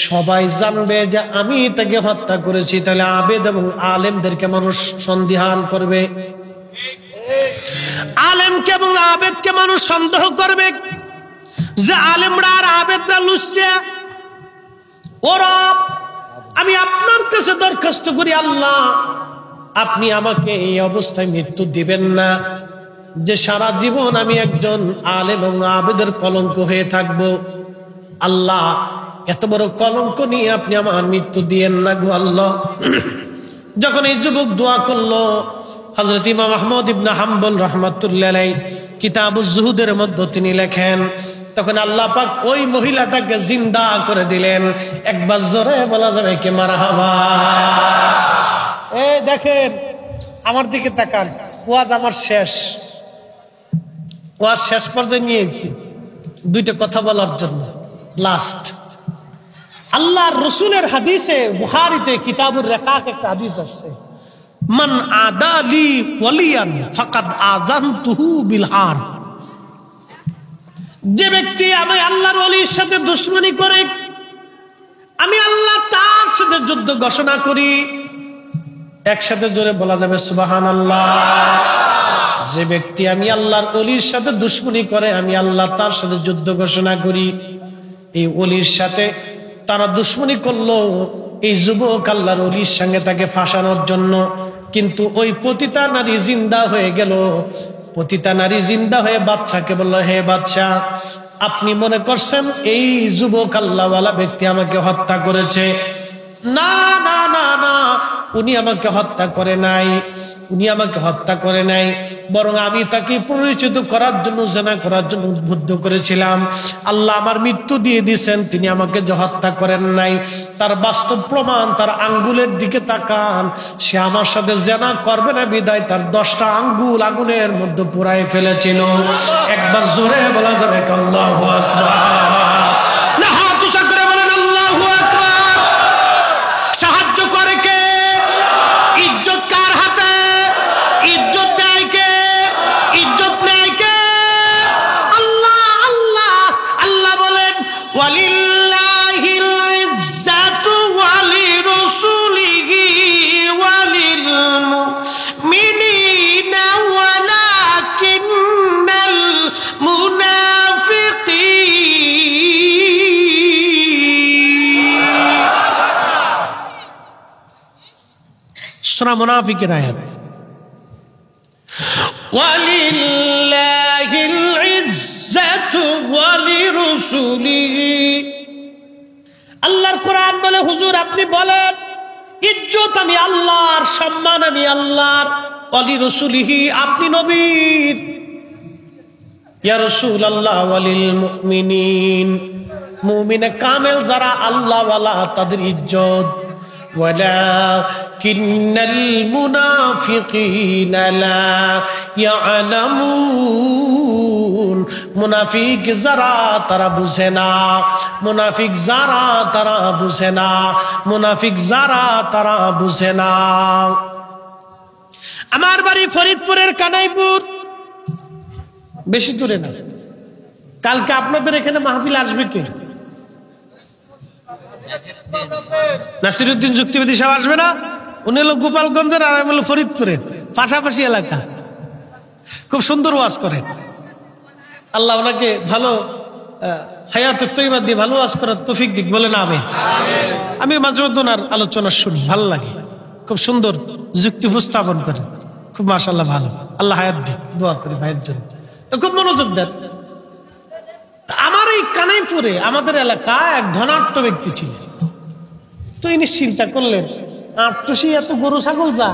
সবাই জানবে যে আমি তাকে হত্যা করেছি। তাহলে আবেদ এবং আলেমদেরকে মানুষ সন্দিহান করবে, আলেমকে এবং আবেদকে মানুষ সন্দেহ করবে যে আলেমরা আর আবেদরা লুচছে। ওরা, আমি আপনার কাছে দরখাস্ত করি আল্লাহ, আপনি আমাকে এই অবস্থায় মৃত্যু দিবেন না, যে সারা জীবন আমি একজন আলেম এবং আবেদের কলঙ্ক হয়ে থাকবো। আল্লাহ, এত বড় কলঙ্ক নিয়ে আপনি আমার মৃত্যু দিয়েন না গো আল্লাহ। যখন এই যুবক দোয়া করলো, হযরত ইমাম আহমদ ইবনে হাম্বল রাহমাতুল্লাহ আলাইহি কিতাবুজ জুহুদের মধ্যে তিনি লেখেন, তখন আল্লাহ পাক ওই মহিলাটাকে জিন্দা করে দিলেন। একবার জোরে বলা যাবে কি মারহাবা। এই দেখেন, আমার দিকে তাকান, ওয়াজ আমার শেষ, ওয়াজ শেষ পর্যায়ে নিয়েছি 2টা কথা বলার জন্য। লাস্ট, আল্লাহর রাসূলের হাদিসে, বুখারীতে কিতাবুর রিকাক একটা হাদিস আছে, মান আদালি ওয়ালিয়ান ফাকাদ আযানতুহু বিল হারব। যে ব্যক্তি আমি আল্লাহর ওলির সাথে দুশমনি করে, আমি আল্লাহ তার সাথে যুদ্ধ ঘোষণা করি। একসাথে জোরে বলা যাবে সুবহানাল্লাহ। যে ব্যক্তি আমি আল্লাহর ওলির সাথে দুশমনি করে, আমি আল্লাহ তার সাথে যুদ্ধ ঘোষণা করি। এই ওলির সাথে তারা দুশমনি করলো এই যুবক আল্লাহর ওলির সঙ্গে তাকে ফাঁসানোর জন্য, কিন্তু ওই পতিতা নারী জিন্দা হয়ে গেল। পতিতা নারী জিন্দা হয়ে বাদশাকে বলল, হে বাদশা, আপনি মনে করছেন এই যুবক আল্লাহওয়ালা ব্যক্তি আমাকে হত্যা করেছে? না না না না, উনি আমাকে হত্যা করে নাই, উনি আমাকে হত্যা করে নাই, বরং আমি তাকে পরিচিত করার জন্য, জানা করার জন্য উদ্বুদ্ধ করেছিলাম। আল্লাহ আমার মৃত্যু দিয়ে দিয়েছেন, তিনি আমাকে যে হত্যা করেন নাই তার বাস্তব প্রমাণ, তার আঙ্গুলের দিকে তাকান। সে আমার সাথে জানা করবে না বিদায় তার 10টা আঙ্গুল আগুনের মধ্যে পুড়ায় ফেলেছিল। একবার জোরে বলা যাবে আল্লাহু আকবার। না, হাত উঁচা করে বলেন আল্লাহু আকবার। সাহায্য করে কে? ইজ্জত কার হাতে? ইজ্জত দেয় কে? ইজ্জত নেয় কে? আল্লাহ। আল্লাহ আল্লাহ বলেন, ওয়ালিল্লাহিল ইজ্জাতু ওয়ালিরাসূলিহি ওয়ালিল মুমিনিনা ওয়ালাকিন্নাল সূরা মুনাফিকের আয়াত। ওয়ালিল্লাহিল ইজ্জাতু ওয়া লিরুসুলিহি, আল্লাহর কোরআন বলে হুজুর আপনি বলেন ইজ্জত আমি আল্লাহর, সম্মান আমি আল্লাহর, ওয়া লিরুসুলিহি আপনি নবীর। ইয়া রাসূলুল্লাহ ওয়ালিল মুমিনিন, মুমিনে কামেল যারা আল্লাহ ওয়ালা তাদের ইজ্জত। ওয়ালাকিন্নাল মুনাফিকিনা লা ইয়ালামুন, মুনাফিক যারা তারা বুঝে না, মুনাফিক যারা তারা বুঝে না, মুনাফিক যারা তারা বুঝে না। আমার বাড়ি ফরিদপুরের কানাইপুর, বেশি দূরে না। কালকে আপনাদের এখানে মাহফিল আসবে কে? নাসিরউদ্দিন যুক্তিবাদী সাহেব আসবে না? উনি হলো গোপালগঞ্জের আর আমি হলো ফরিদপুরের, পাশাপাশি এলাকা। খুব সুন্দর ওয়াজ করেন। আল্লাহ ওনাকে ভালো হায়াতুত তৈবা দিয়ে ভালো ওয়াজ করার তৌফিক দিক, বলেন আমিন। আমি মাঝে মধ্যে ওনার আলোচনা শুনি, ভালো লাগে। খুব সুন্দর যুক্তি উপস্থাপন করেন, খুব মাশাআল্লাহ ভালো। আল্লাহ হায়াত দিক, দোয়া করি ভাইয়ের জন্য। তো খুব মনোযোগ দেন। আমার এই কানাইপুরে আমাদের এলাকা এক ধনাঢ্য ব্যক্তি ছিলেন। তো ইনি চিন্তা করলেন আটটুসি এত গরু ছাগল যা,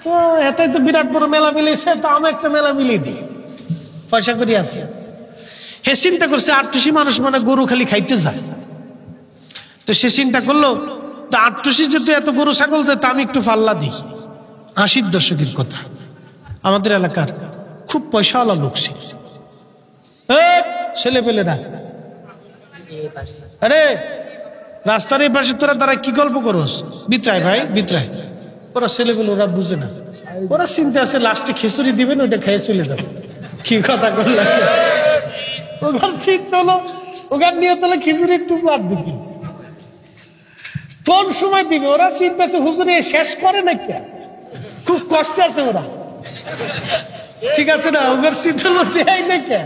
তো এটাই তো বিরাট বড় মেলা মিলেছে, তো আমি একটা মেলা মিলিয়ে দিই, পয়সা করি আছে। হে চিন্তা করছে আটটুসি মানুষ মানে গরু খালি খাইতে যায়। তো সে চিন্তা করলো তো আটটুসি যেহেতু এত গরু ছাগল যায়, তা আমি একটু পাল্লা দিই। 80-র দশকের কথা। আমাদের এলাকার খুব পয়সাওয়ালা লোক ছিল। ছেলে পেলেরা, আরে রাস্তার এই পাশে তোরা তারা কি গল্প করস? বিতরায় ভাই বিতরায়। ওরা ছেলে পেলে, ওরা বুঝে না। ওরা চিন্তা আছে লাস্টে খিচুড়ি দিবেন, ওইটা খেয়ে চলে যাবে। কি কথা করলাম, ওখান চিন্তা হলো ওখান নিয়ে তাহলে খিচুড়ি একটু আর দিবি, কোন সময় দিবে? ওরা চিন্তা আছে হুজুরে শেষ করে নাকি, খুব কষ্ট আছে ওরা, ঠিক আছে না? ওদের চিন্তা দেয় নাকি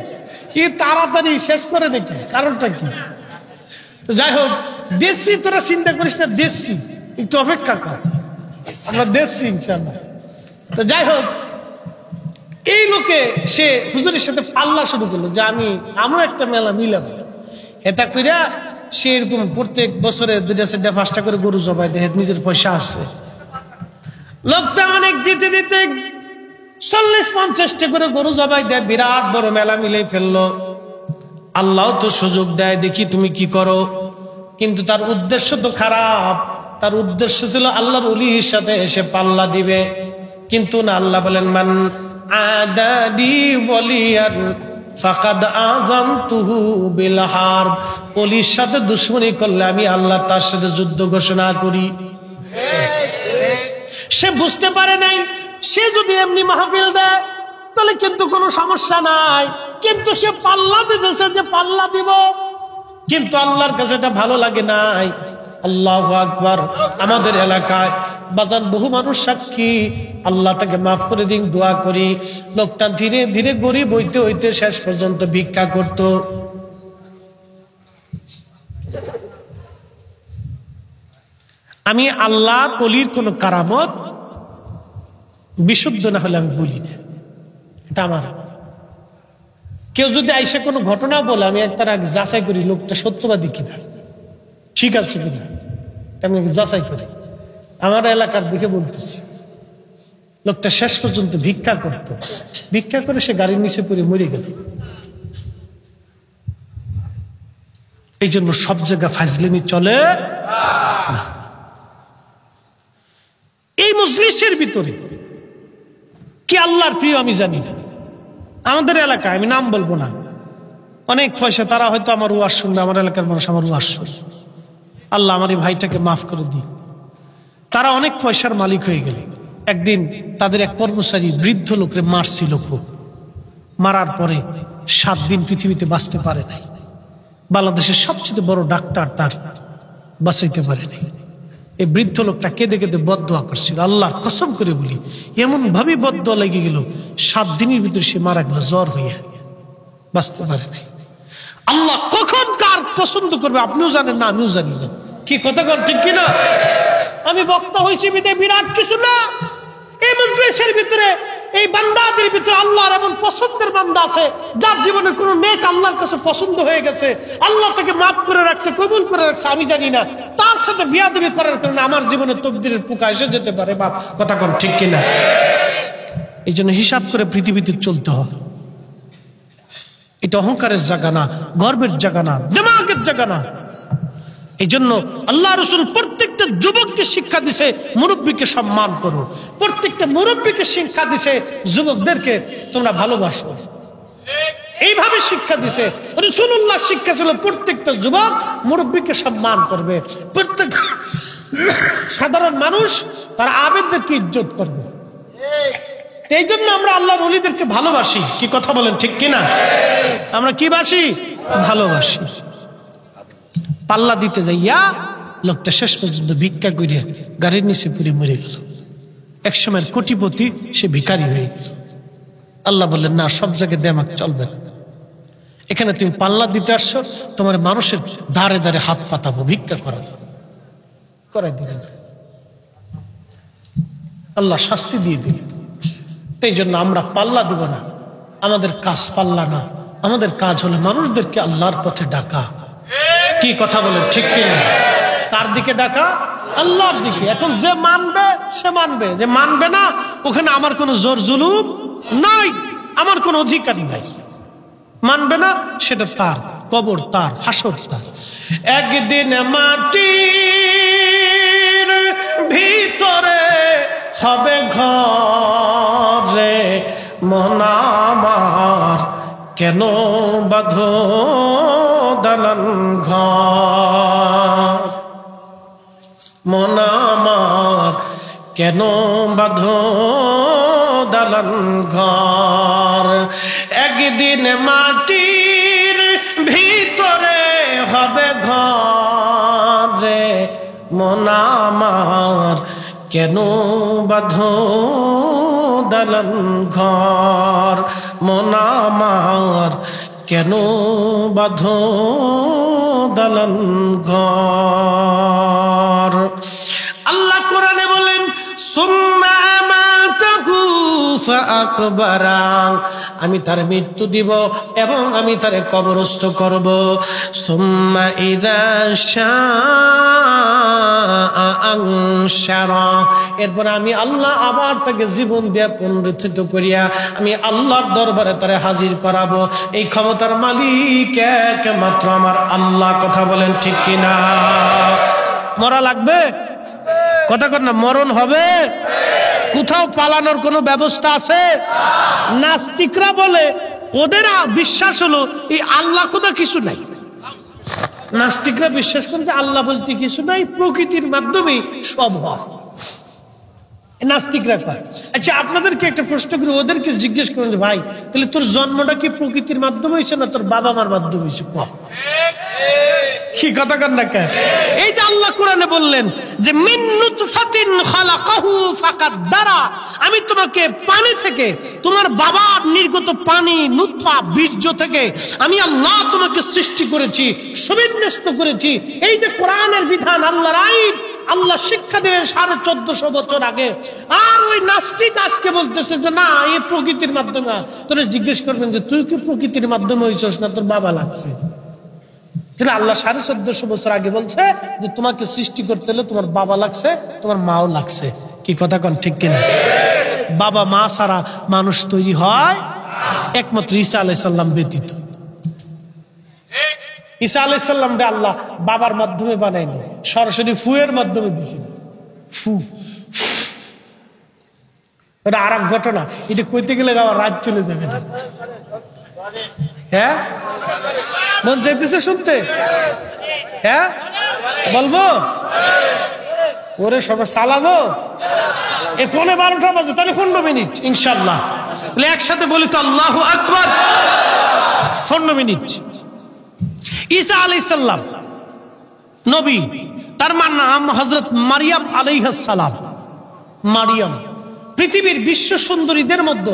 কি তাড়াতাড়ি শেষ করে নাকি, কারণটা কি? তো যাই হোক, দেশি তোরা চিন্তা করিস না, দেশি একটু অপেক্ষা কর, আমরা দেশি ইনশাআল্লাহ। তো যাই হোক, এই লোকে সে হুজুরের সাথে পাল্লা শুরু করলো যে আমিও একটা মেলা মিলাম। এটা কইরা সে এরকম প্রত্যেক বছরে 2-4-5টা করে গরু জবাই দেয়, নিজের পয়সা আছে। লোকটা অনেক দিতে দিতে 40-50টা করে গরু জবাই দেয়, বিরাট বড় মেলা মিলে ফেললো। আল্লাহ তো সুযোগ দেয়, দেখি তুমি কি করো। কিন্তু তার উদ্দেশ্য তো খারাপ। তার উদ্দেশ্য ছিল আল্লাহর ওলির সাথে এসে পাল্লা দিবে। কিন্তু না, আল্লাহ বলেন মান আদাদি ওয়ালিয়ান ফাকাদ আযানতুহু বিল হারব, ওলির সাথে দুশমনি করলে আমি আল্লাহ তার সাথে যুদ্ধ ঘোষণা করি। সে বুঝতে পারে নাই, সে যদি এমনি মাহফিল দেয় তাহলে কিন্তু কোনো সমস্যা নাই, কিন্তু সে পাল্লা দিতেছে যে পাল্লা দিব, কিন্তু আল্লাহর কাছে এটা ভালো লাগে নাই। আল্লাহু আকবার। আমাদের এলাকায় বাজান বহু মানুষ সাক্ষী, আল্লাহ তাকে মাফ করে দিন, দোয়া করি। লোকটা ধীরে ধীরে গরিব হইতে হইতে শেষ পর্যন্ত ভিক্ষা করত। আমি আল্লাহ ওলির কোন কারামত বিশুদ্ধ না হলে আমি বলি না, এটা আমার। কেউ যদি আইসা কোনো ঘটনা বলে, আমি তার আগে যাচাই করি লোকটা সত্যবাদী কিনা, ঠিক আছে কিনা, আমি যাচাই করি। আমার এলাকার দিকে বলতেছি, লোকটা শেষ পর্যন্ত ভিক্ষা করত, ভিক্ষা করে সে গাড়ির নিচে পড়ে মরে গেল। এই জন্য সব জায়গা ফাজলামি চলে না। এই মজলিসের ভিতরে কি আল্লাহর প্রিয় আমি জানি না। আমাদের এলাকায়, আমি নাম বলবো না, অনেক পয়সা, তারা হয়তো আমার ওয়াজ শুনবে, আমার এলাকার মানুষ আমার ওয়াজ শুনবে, আল্লাহ আমার এই ভাইটাকে মাফ করে দিই। তারা অনেক পয়সার মালিক হয়ে গেল। একদিন তাদের এক কর্মচারী বৃদ্ধ লোকরে মারছিল খুব। মারার পরে 7 দিন পৃথিবীতে বাঁচতে পারে নাই। বাংলাদেশের সবচেয়ে বড় ডাক্তার তার বাঁচাইতে পারে নাই। এই বৃদ্ধ লোকটা কেঁদে কেঁদে বদদোয়া করছিল। আল্লাহর কসম করে বলি, এমন ভাবে বদদোয়া লেগে গেল, 7 দিনের ভিতরে সে মারা গেল জ্বর হইয়া, বাঁচতে পারে নাই। আল্লাহ কখন কার পছন্দ করবে আপনিও জানেন না, আমিও জানি না। কি কথা কর, ঠিক কিনা? আমি বক্তা হয়েছি বিদায় বিরাট কিছু না। এই মজলিসের ভিতরে এই বান্দাদের ভিতরে আল্লাহর এমন পছন্দের বান্দা আছে যার জীবনে কোনো নেক আল্লাহর কাছে পছন্দ হয়ে গেছে, আল্লাহ তাকে মাফ করে রাখছে, কবুল করে রাখছে, আমি জানি না। তার সাথে বিয়াদবি করার কারণে আমার জীবনে তকদিরের পোকা এসে যেতে পারে। বাপ কথা কোন ঠিক কিনা? এই জন্য হিসাব করে পৃথিবীতে চলতে হবে। এটা অহংকারের জায়গা না, গর্বের জায়গা না, দিমাগের জায়গা না। এই জন্য আল্লাহ রাসূল প্রত্যেকটা যুবককে শিক্ষা দিছে মুরব্বীকে সম্মান করো, প্রত্যেকটা মুরব্বীকে শিক্ষা দিছে যুবকদেরকে তোমরা ভালোবাসো। এইভাবে শিক্ষা দিছে রাসূলুল্লাহ। শিক্ষা ছিল প্রত্যেকটা যুবক মুরব্বীকে সম্মান করবে, প্রত্যেক সাধারণ মানুষ তার আবেদদেরকে ইজ্জত করবে। এই জন্য আমরা আল্লাহর ওলিদেরকে ভালোবাসি। কি কথা বলেন ঠিক কিনা? আমরা কি বাসি? ভালোবাসি। পাল্লা দিতে যাইয়া লোকটা শেষ পর্যন্ত ভিক্ষা করিয়া গাড়ির নিচে পুরে মরে গেল। এক সময়ের কোটিপতি সে ভিখারি হয়ে গেল। আল্লাহ বললেন, না, সব জায়গায় দেমাক চলবে না। এখানে তুমি পাল্লা দিতে আসছো, তোমার মানুষের ধারে ধারে হাত পাতাবো, ভিক্ষা করাই দিলেন। আল্লাহ শাস্তি দিয়ে দিলেন। এই জন্য আমরা পাল্লা দেব না। আমাদের কাজ পাল্লা না, আমাদের কাজ হলো মানুষদেরকে আল্লাহর পথে ডাকা। কি কথা বলেন ঠিক কিনা? কার দিকে ডাকা? আল্লাহর দিকে। এখন যে মানবে সে মানবে, যে মানবে না ওখানে আমার কোনো জোর জুলুম নাই, আমার কোনো অধিকার নাই। মানবে না সেটা তার, কবর তার, হাসর তার। একদিন মাটির ভিতরে হবে ঘরে, মন আমার কেন বাঁধো দালান ঘর, মন আমার কেন বাঁধো দালান ঘর। একদিন মাটির ভিতরে হবে ঘরে, মন আমার কেন বাঁধো দালান ঘর, মন আমার কেন বাঁধো দালান ঘর। আল্লাহ কোরআনে বলেন, সুম্মা আমাতাহু ফাআকবারা, আমি তার মৃত্যু দিব এবং আমি তারে কবরস্থ করব। সুম্মা ইযা শাআ আনশারা, এরপর আমি আল্লাহ আবার তাকে জীবন দিয়া পুনরুত্থিত করিয়া আমি আল্লাহর দরবারে তারে হাজির করাবো। এই ক্ষমতার মালিক একমাত্র আমার আল্লাহ। কথা বলেন ঠিক কিনা? মরা লাগবে? কথা কর না, মরণ হবে। কোথাও পালানোর কোনো ব্যবস্থা আছে? নাস্তিকরা বলে ওদের বিশ্বাস হলো এই আল্লাহ খোদা কিছু নাই। নাস্তিকরা বিশ্বাস করে যে আল্লাহ বলতে কিছু নাই, প্রকৃতির মাধ্যমে সব হয়। নাস্তিকরা কয়। আচ্ছা, আপনাদেরকে একটা প্রশ্ন করি, ওদেরকে জিজ্ঞেস করেন যে ভাই, তাহলে তোর জন্মটা কি প্রকৃতির মাধ্যমে হয়েছে না তোর বাবা মার মাধ্যমে হয়েছে? কি কথা কন না কেন? এই যে আল্লাহ কোরআনে বললেন যে মিন নুতফাতিন খালাকাহু ফাকাদ্দারা, আমি তোমাকে পানি থেকে, তোমার বাবার নির্গত পানি নুতফা বীর্য থেকে আমি আল্লাহ তোমাকে সৃষ্টি করেছি, সুবিন্যস্ত করেছি। এই যে কোরআনের বিধান, আল্লাহর আইন, আল্লাহ শিক্ষা দিলেন 1450 বছর আগে। আর ওই নাস্তিক আজকে বলতেছে যে না, এই প্রকৃতির মাধ্যমে। তোরা জিজ্ঞেস করবেন যে তুই কি প্রকৃতির মাধ্যমে হয়েছিস না তোর বাবা লাগছে? তাহলে আল্লাহ 1450 বছর আগে বলছে যে তোমাকে সৃষ্টি করতে হলে তোমার বাবা লাগছে, তোমার মাও লাগছে। কি কথা কন ঠিক কিনা? বাবা মা ছাড়া মানুষ তৈরি হয় একমাত্র ঈসা আলাইহিস সালাম ব্যতীত। ঈসা আলাইহিস সালামকে আল্লাহ বাবার মাধ্যমে বানায়নি, সরাসরি ফুয়ের মাধ্যমে দিয়েছেন। ফু, এটা আর এক ঘটনা। এটা কইতে গেলে আমার রাত চলে যাবে না। হ্যাঁ, মন চাইতেছে শুনতে? হ্যাঁ, বলবো? ওরে সবাই চালাবো। এই 12:15 বাজে, তাহলে 15 মিনিট ইনশাল্লাহ। একসাথে বলি তো আল্লাহু আকবার। 15 মিনিট। ঈসা আলাইহিস সালাম নবী, তার নাম হযরত মারিয়াম আলাইহিস সালাম। মারিয়াম পৃথিবীর বিশ্ব সুন্দরীদের মধ্যে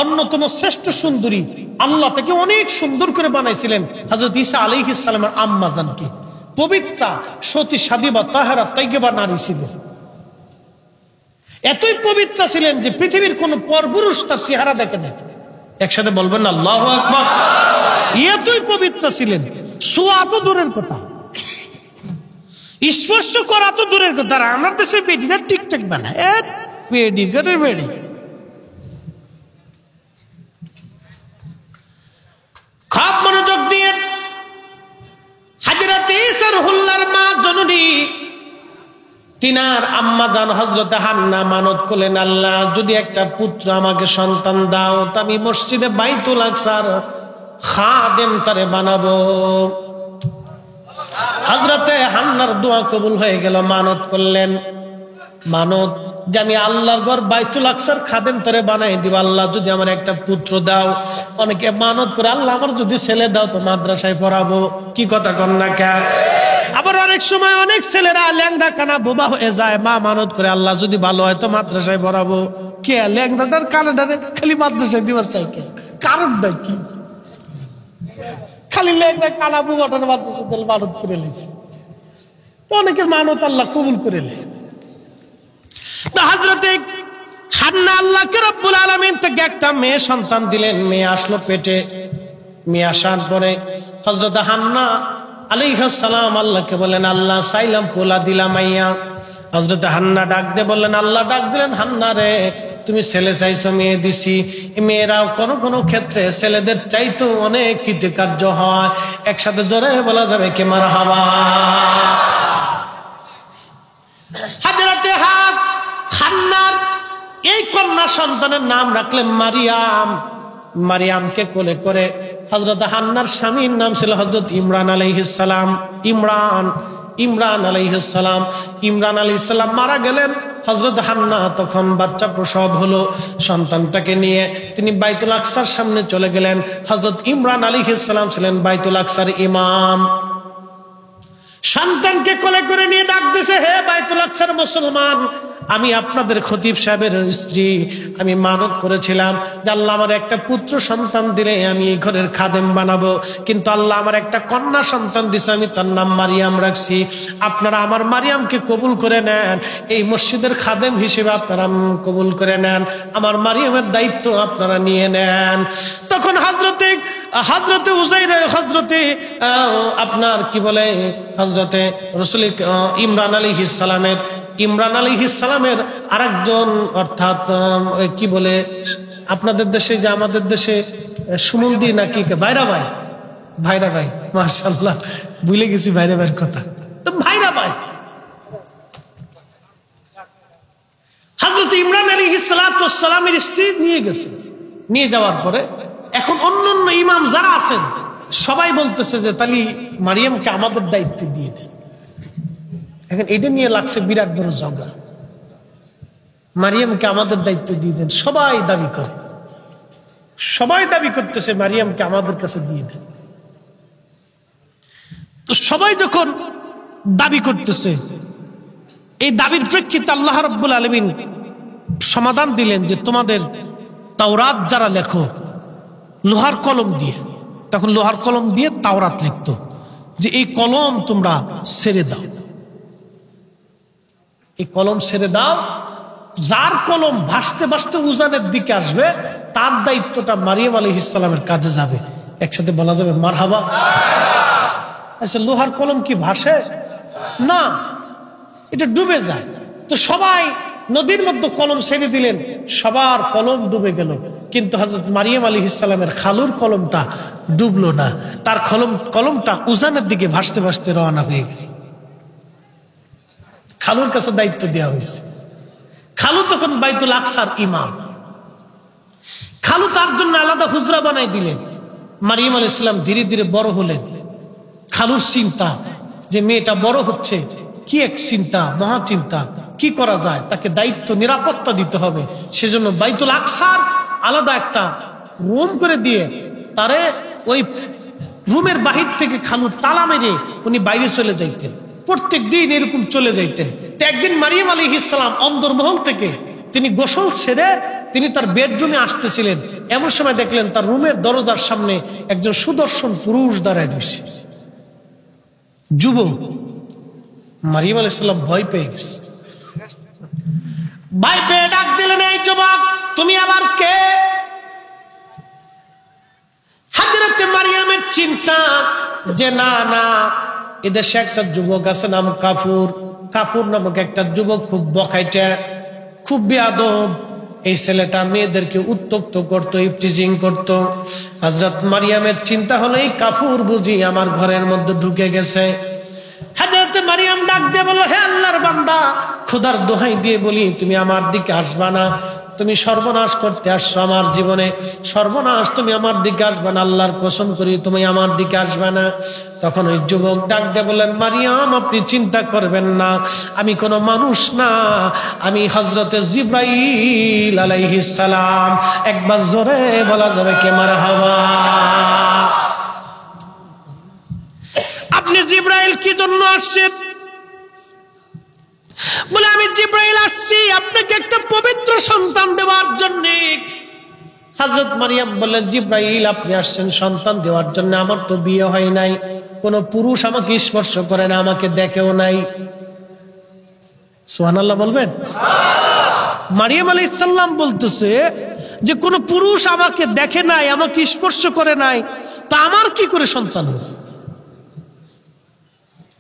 অন্যতম শ্রেষ্ঠ সুন্দরী। আল্লাহ তাকে অনেক সুন্দর করে বানাইছিলেন। হযরত ঈসা আলাইহিস সালামের আম্মা জানকি পবিত্রা, সতী, সাদিবা, তাহেরা, তাইয়্যিবা নারী ছিলেন। এতই পবিত্র ছিলেন যে পৃথিবীর কোন পরপুরুষ তার চেহারা দেখে না। একসাথে বলবেন না আল্লাহু আকবার। এতই পবিত্র ছিলেন, ছোঁয়া তো দূরের কথা, স্পর্শ করা তো দূরের কথা। আর আমার দেশে বেডিটা ঠিকঠাক বানায়, বেডি করে বেডি। খুব মনোযোগ দিয়ে হাজরাতে সরহুল্লাহর মা জননী তিনার আম্মা জান হযরত হান্না মানত করলেন, আল্লাহ যদি একটা পুত্র আমাকে সন্তান দাও তা আমি মসজিদে বাইতুল আকসার খাদেম তারে বানাবো। হযরতে হান্নার দোয়া কবুল হয়ে গেল। মানত করলেন, মানত যে আমি আল্লাহর ঘর বাইতুল আকসার খাদেম তারে বানাই দিব, আল্লাহ যদি আমার একটা পুত্র দাও। অনেকে মানত করে, আল্লাহ আমার যদি ছেলে দাও তো মাদ্রাসায় পড়াবো। কি কথা কন না কে? আবার অনেক সময় অনেক ছেলেরা ল্যাংড়া কানা বোবা হয়ে যায়, মা মানত করে, আল্লাহ যদি ভালো হয় তো মাদ্রাসায় পড়াবো। কে ল্যাংড়াটার কানাটারে খালি মাদ্রাসায় দিবার চাই, কে কারণটা কি? খালি ল্যাংড়া কানা বোবাটার মাদ্রাসায় দিলে মানত করে লিছে, তো অনেকের মানত আল্লাহ কবুল করে লে। তো হযরতে হান্না আল্লাহকে রব্বুল আলামিন থেকে একটা মেয়ে সন্তান দিলেন। মেয়ে আসলো পেটে। মেয়ে আসার পরে হযরতে হান্না আলাইহিস সালাম আল্লাহকে বলেন, আল্লাহ চাইলাম পোলা দিলাম আইয়া। হযরতে হান্না ডাক দিয়ে বললেন, আল্লাহ ডাক দিলেন, হান্না রে তুমি ছেলে চাইছো, মেয়ে দিছি। মেয়েরাও কোনো কোনো ক্ষেত্রে ছেলেদের চাইতো অনেক কৃতকার্য হয়। একসাথে জোরে বলা যাবে কি মারহাবা। হযরতে হান্নার এই কন্যা সন্তানের নাম রাখলেন মারিয়াম। মারিয়ামকে কোলে করে হযরত হান্নার স্বামীর নাম ছিল হযরত ইমরান আলাইহিস সালাম। ইমরান আলাইহিস সালাম। ইমরান আলাইহিস সালাম মারা গেলেন। হযরত হান্না তখন বাচ্চা প্রসব হলো। সন্তানটাকে নিয়ে তিনি বাইতুল আকসার সামনে চলে গেলেন। হযরত ইমরান আলাইহিস সালাম ছিলেন বাইতুল আকসার ইমাম। সন্তানকে কোলে করে নিয়ে ডাক দিছে, হে বাইতুল আকসার মুসলমান, আমি আপনাদের খতিব সাহেবের স্ত্রী। আমি মানত করেছিলাম যে আল্লাহ আমার একটা পুত্র সন্তান দিলে আমি এই ঘরের খাদেম বানাবো, কিন্তু আল্লাহ আমার একটা কন্যা সন্তান দিছে, আমি তার নাম মারিয়াম রাখছি। আপনারা আমার মারিয়ামকে কবুল করে নেন, এই মসজিদের খাদেম হিসেবে আপনারা কবুল করে নেন, আমার মারিয়ামের দায়িত্ব আপনারা নিয়ে নেন। তখন হযরতে উজাইর, আপনার কি বলে, হযরতে রাসূল ইমরান আলাইহিস সালামের আরেকজন, অর্থাৎ কি বলে আপনাদের দেশে যে আমাদের দেশে সুমন্দি নাকি ভাইরা ভাই, মাশাআল্লাহ ভুলে গেছি ভাইরা ভাইয়ের কথা। তো ভাইরা ভাই হযরত ইমরান আলাইহিস সালামের স্ত্রী নিয়ে গেছে। নিয়ে যাওয়ার পরে এখন অন্যান্য ইমাম যারা আছেন সবাই বলতেছে যে তালি মারিয়ামকে আমাদের দায়িত্ব দিয়ে দেন। এখন এটা নিয়ে লাগছে বিরাট বড় ঝগড়া। মারিয়ামকে আমাদের দায়িত্ব দিয়ে দেন, সবাই দাবি করতেছে মারিয়ামকে আমাদের কাছে দিয়ে দেন। তো সবাই যখন দাবি করতেছে, এই দাবির প্রেক্ষিতে আল্লাহ রাব্বুল আলামিন সমাধান দিলেন যে তোমাদের তাওরাত যারা লেখো লোহার কলম দিয়ে, তখন লোহার কলম দিয়ে তাওরাত লিখতো, যে এই কলম তোমরা ছেড়ে দাও, এই কলম ছেড়ে দাও। যার কলম ভাসতে ভাসতে উজানের দিকে আসবে তার দায়িত্বটা মারিয়াম আলাইহিস সালামের কাজে যাবে। একসাথে বলা যাবে মারহাবা। আচ্ছা, লোহার কলম কি ভাসে না, এটা ডুবে যায়। তো সবাই নদীর মধ্যে কলম ছেড়ে দিলেন, সবার কলম ডুবে গেল, কিন্তু হযরত মারিয়াম আলাইহিস সালামের খালুর কলমটা ডুবলো না। তার কলমটা উজানের দিকে ভাসতে ভাসতে রওনা হয়ে গেল। খালুর কাছে দায়িত্ব দেওয়া হয়েছে। খালু তখন বাইতুল আকসার ইমাম। খালু তার জন্য আলাদা হুজরা বানাই দিলেন। মারিয়াম আলাইহিস সালাম ধীরে ধীরে বড় হলেন। খালুর চিন্তা যে মেয়েটা বড় হচ্ছে, কি এক চিন্তা, মহা চিন্তা, কি করা যায়, তাকে দায়িত্ব নিরাপত্তা দিতে হবে। সেজন্য বাইতুল আকসার আলাদা একটা রুম করে দিয়ে তারে ওই রুমের বাহির থেকে খালু তালা মেরে উনি বাইরে চলে যাইতেন। প্রত্যেক দিন এরকম চলে যাইতেন। তো একদিন মারিয়াম আলাইহিস সালাম অন্দরমহল থেকে তিনি গোসল ছেড়ে তিনি তার বেডরুমে আসতেছিলেন। এমন সময় দেখলেন তার রুমের দরজার সামনে একজন সুদর্শন পুরুষ দাঁড়ায় রয়েছে, যুবক। মারিয়াম আলাইহিস সালাম ভয় পেয়ে গেছে। ভাই পেয়ে ডাক দিলেন, এই যুবক তুমি আবার কে? হযরত মারিয়ামের চিন্তা যে না না, এদেশে একটা যুবক আছে নাম কাফুর। কাফুর নামক একটা যুবক খুব বখাইটা, খুব বেয়াদব। এই ছেলেটা মেয়েদেরকে উত্ত্যক্ত করতো, ইফটিজিং করতো। হযরত মারিয়ামের চিন্তা হলো এই কাফুর বুঝি আমার ঘরের মধ্যে ঢুকে গেছে। হযরত মারিয়াম ডাক দিয়ে বলল, হে আল্লাহর বান্দা, খোদার দোহাই দিয়ে বলি তুমি আমার দিকে আসবা না। তুমি সর্বনাশ করতে আসছো আমার জীবনে, সর্বনাশ, তুমি আমার দিকে আসবে না। আল্লাহর কসম করি তুমি আমার দিকে আসবে না। তখন ওই যুবক ডাক দিয়ে বললেন, মারিয়াম আপনি চিন্তা করবেন না, আমি কোনো মানুষ না, আমি হযরতে জিবরাইল আলাইহিস সালাম। একবার জোরে বলা যাবে কে মারহাবা? আপনি জিবরাইল কি জন্য আসছেন? বলে আমি জিবরাইল আসছি আপনাকে একটা পবিত্র সন্তান দেওয়ার জন্য। হযরত মারিয়াম বললেন, জিবরাইল আপনি আসছেন সন্তান দেওয়ার জন্য? আমার তো বিয়ে হয় নাই, কোন পুরুষ আমাকে স্পর্শ করে না, আমাকে দেখেও নাই। সুবহানাল্লাহ বলবেন। মারিয়াম আলাইহিস সালাম বলতেছে যে কোন পুরুষ আমাকে দেখে নাই, আমাকে স্পর্শ করে নাই, তা আমার কি করে সন্তান হবে?